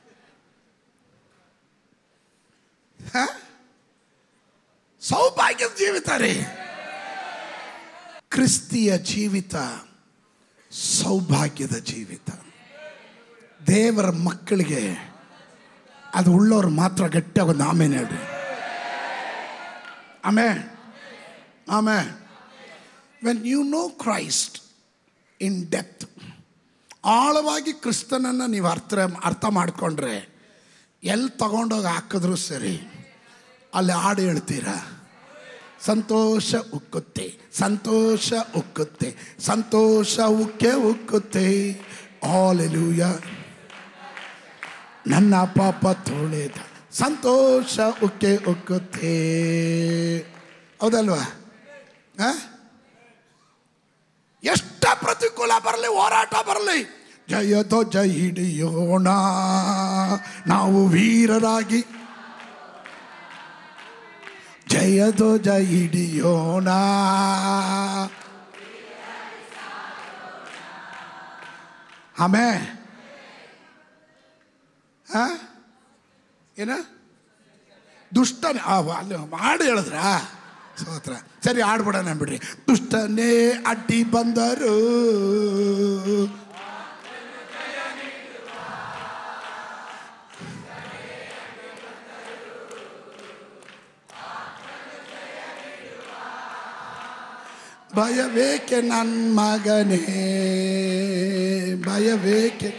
Speaker 1: ಸೌಭಾಗ್ಯದ ಜೀವಿತ ರೀ ಕ್ರಿಸ್ತಿಯ ಜೀವಿತ, ಸೌಭಾಗ್ಯದ ಜೀವಿತ. ದೇವರ ಮಕ್ಕಳಿಗೆ ಅದು ಉಳ್ಳವ್ರು ಮಾತ್ರ ಗಟ್ಟಿಯಾಗ ಆಮೇಲೆ ಹೇಳ್ರಿ. ಆಮೇಲೆ ಆಮೇಲೆ when you know Christ in depth, ಆಳವಾಗಿ ಕ್ರಿಸ್ತನನ್ನು ನೀವು ಅರ್ಥ ಮಾಡಿಕೊಂಡ್ರೆ ಎಲ್ಲಿ ತಗೊಂಡೋಗಿ ಹಾಕಿದ್ರು ಸರಿ, ಅಲ್ಲಿ ಹಾಡು ಹೇಳ್ತೀರಾ. ಸಂತೋಷ ಉಕ್ಕುತ್ತೆ, ಸಂತೋಷ ಉಕ್ಕುತ್ತೆ, ಸಂತೋಷ ಉಕ್ಕೆ ಉಕ್ಕುತ್ತೆ. ಹಲ್ಲೆಲೂಯಾ. ನನ್ನ ಪಾಪ ತೊಳೆದ ಸಂತೋಷ ಉಕ್ಕೆ ಉಕ್ಕುತ್ತೆ. ಹೌದಲ್ವಾ? ಎಷ್ಟ ಪ್ರತಿಕೂಲ ಬರಲಿ, ಹೋರಾಟ ಬರಲಿ, ಜಯ ಧ್ವಜ ಹಿಡಿಯೋಣ ನಾವು ವೀರರಾಗಿ, ಜಯ ಧ್ವಜ ಹಿಡಿಯೋಣ. ಆಮೇಲೆ ಏನ ದುಷ್ಟನೇ ಅಲ್ಲಿ ಹಾಡು ಹೇಳಿದ್ರ ಸ್ತೋತ್ರ. ಸರಿ, ಆಡ್ಬಿಡೋಣ ಬಿಡ್ರಿ. ದುಷ್ಟನೇ ಅಡ್ಡಿ ಬಂದರು, ಭಯವೇಕೆ ನನ್ನ ಮಗನೇ, ಭಯವೇಕೆ.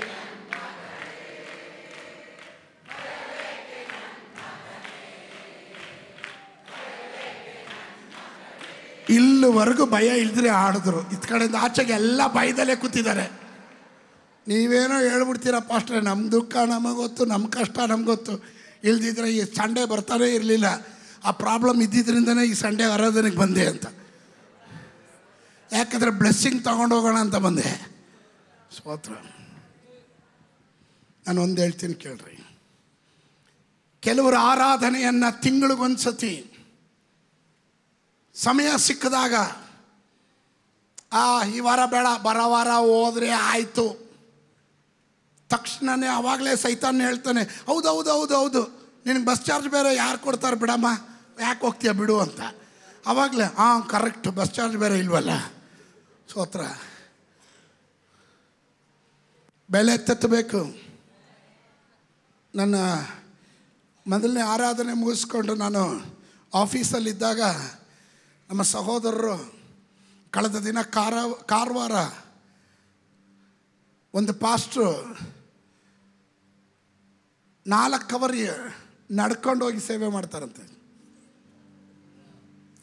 Speaker 1: ಇಲ್ಲಿವರೆಗೂ ಭಯ ಇಲ್ದ್ರೆ ಆಡಿದ್ರು, ಇತ್ ಕಡೆಯಿಂದ ಆಚೆಗೆ ಎಲ್ಲ ಭಯದಲ್ಲೇ ಕೂತಿದ್ದಾರೆ. ನೀವೇನೋ ಹೇಳ್ಬಿಡ್ತೀರ ಪಾಸ್ಟ್ರೆ, ನಮ್ಮ ದುಃಖ ನಮಗೆ ಗೊತ್ತು, ನಮ್ಮ ಕಷ್ಟ ನಮ್ಗೆ ಗೊತ್ತು. ಇಲ್ದಿದ್ರೆ ಈ ಸಂಡೇ ಬರ್ತಾನೆ ಇರಲಿಲ್ಲ. ಆ ಪ್ರಾಬ್ಲಮ್ ಇದ್ದಿದ್ರಿಂದನೇ ಈ ಸಂಡೇ ಆರಾಧನೆಗೆ ಬಂದೆ ಅಂತ. ಯಾಕಂದರೆ ಬ್ಲೆಸ್ಸಿಂಗ್ ತಗೊಂಡು ಹೋಗೋಣ ಅಂತ ಬಂದೆ. ಸ್ತೋತ್ರ. ನಾನು ಒಂದು ಹೇಳ್ತೀನಿ ಕೇಳ್ರಿ. ಕೆಲವರು ಆರಾಧನೆಯನ್ನು ತಿಂಗಳಿಗೊಂದ್ಸತಿ ಸಮಯ ಸಿಕ್ಕಿದಾಗ, ಈ ವಾರ ಬೇಡ, ಬರೋ ವಾರ ಹೋದರೆ ಆಯಿತು, ತಕ್ಷಣವೇ ಆವಾಗಲೇ ಸೈತಾನ್ ಹೇಳ್ತಾನೆ, ಹೌದು ಹೌದು ಹೌದು ಹೌದು ನಿನಗೆ ಬಸ್ ಚಾರ್ಜ್ ಬೇರೆ ಯಾರು ಕೊಡ್ತಾರೆ ಬಿಡಮ್ಮ, ಯಾಕೆ ಹೋಗ್ತೀಯ ಬಿಡು ಅಂತ. ಆವಾಗಲೇ ಕರೆಕ್ಟ್, ಬಸ್ ಚಾರ್ಜ್ ಬೇರೆ ಇಲ್ವಲ್ಲ. ಸ್ತೋತ್ರ. ಬೆಲೆ ತತ್ತಬೇಕು. ನನ್ನ ಮೊದಲನೇ ಆರಾಧನೆ ಮುಗಿಸ್ಕೊಂಡು ನಾನು ಆಫೀಸಲ್ಲಿದ್ದಾಗ ನಮ್ಮ ಸಹೋದರರು ಕಳೆದ ದಿನ ಕಾರವಾರ ಒಂದು ಪಾಸ್ಟ್ರು 4 ಅವರ್ ನಡ್ಕೊಂಡು ಹೋಗಿ ಸೇವೆ ಮಾಡ್ತಾರಂತೆ.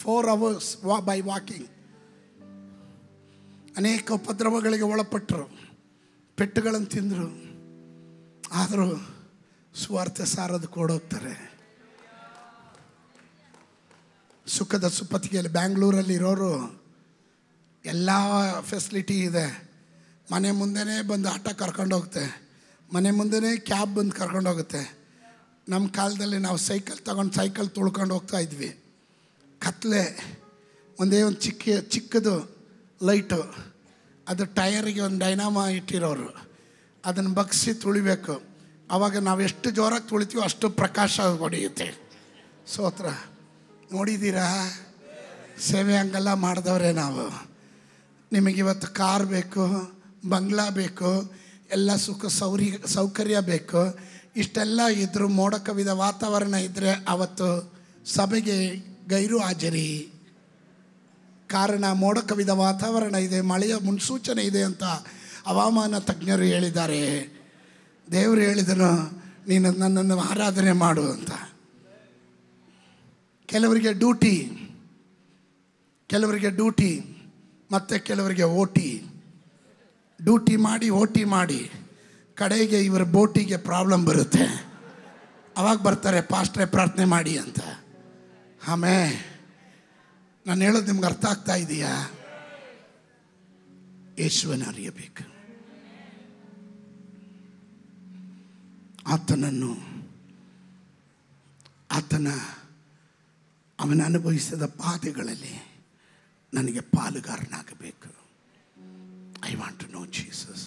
Speaker 1: 4 hours ಬೈ ವಾಕಿಂಗ್. ಅನೇಕ ಉಪದ್ರವಗಳಿಗೆ ಒಳಪಟ್ಟರು, ಪೆಟ್ಟುಗಳನ್ನು ತಿಂದರು, ಆದರೂ ಸುವಾರ್ತೆ ಸಾರದು ಕೊಡೋಗ್ತಾರೆ. ಸುಖದ ಸುಪ್ಪತ್ತಿಗೆಯಲ್ಲಿ ಬ್ಯಾಂಗ್ಳೂರಲ್ಲಿ ಇರೋರು ಎಲ್ಲ ಫೆಸಿಲಿಟಿ ಇದೆ. ಮನೆ ಮುಂದೆನೇ ಬಂದು ಆಟೋ ಕರ್ಕೊಂಡು ಹೋಗುತ್ತೆ, ಮನೆ ಮುಂದೆನೇ ಕ್ಯಾಬ್ ಬಂದು ಕರ್ಕೊಂಡು ಹೋಗುತ್ತೆ. ನಮ್ಮ ಕಾಲದಲ್ಲಿ ನಾವು ಸೈಕಲ್ ತಗೊಂಡು ಸೈಕಲ್ ತುಳ್ಕೊಂಡು ಹೋಗ್ತಾ ಇದ್ವಿ. ಕತ್ಲೆ, ಒಂದೇ ಒಂದು ಚಿಕ್ಕದು ಲೈಟು, ಅದು ಟಯರಿಗೆ ಒಂದು ಡೈನಾಮಾ ಇಟ್ಟಿರೋರು, ಅದನ್ನು ಬಗ್ಸಿ ತುಳಿಬೇಕು. ಆವಾಗ ನಾವು ಎಷ್ಟು ಜೋರಾಗಿ ತುಳಿತೀವೋ ಅಷ್ಟು ಪ್ರಕಾಶ ಹೊಡೆಯುತ್ತೆ. ಸ್ತೋತ್ರ. ನೋಡಿದ್ದೀರಾ? ಸೇವೆ ಹಂಗೆಲ್ಲ ಮಾಡಿದವ್ರೆ ನಾವು. ನಿಮಗಿವತ್ತು ಕಾರ್ ಬೇಕು, ಬಂಗ್ಲಾ ಬೇಕು, ಎಲ್ಲ ಸೌಕರ್ಯ ಬೇಕು. ಇಷ್ಟೆಲ್ಲ ಇದ್ದರೂ ಮೋಡ ಕವಿದ ವಾತಾವರಣ ಇದ್ದರೆ ಅವತ್ತು ಸಭೆಗೆ ಗೈರು ಹಾಜರಿ. ಕಾರಣ ಮೋಡ ಕವಿದ ವಾತಾವರಣ ಇದೆ, ಮಳೆಯ ಮುನ್ಸೂಚನೆ ಇದೆ ಅಂತ ಹವಾಮಾನ ತಜ್ಞರು ಹೇಳಿದ್ದಾರೆ. ದೇವರು ಹೇಳಿದನು, ನೀನು ನನ್ನನ್ನು ಆರಾಧನೆ ಮಾಡು ಅಂತ. ಕೆಲವರಿಗೆ ಡ್ಯೂಟಿ ಮತ್ತು ಕೆಲವರಿಗೆ ಡ್ಯೂಟಿ ಮಾಡಿ ಕಡೆಗೆ ಇವರ ಬೋಟಿಗೆ ಪ್ರಾಬ್ಲಮ್ ಬರುತ್ತೆ. ಅವಾಗ ಬರ್ತಾರೆ, ಪಾಸ್ಟ್ರೇ ಪ್ರಾರ್ಥನೆ ಮಾಡಿ ಅಂತ. ಆಮೇಲೆ ನಾನು ಹೇಳೋದು ನಿಮ್ಗೆ ಅರ್ಥ ಆಗ್ತಾ ಇದೆಯಾ? ಯೇಸುವನ್ನು ಅರಿಯಬೇಕು, ಅವನ ಅನುಭವಿಸಿದ ಪಾದಗಳಲ್ಲಿ ನನಗೆ ಪಾಲುಗಾರನಾಗಬೇಕು. I want to know Jesus.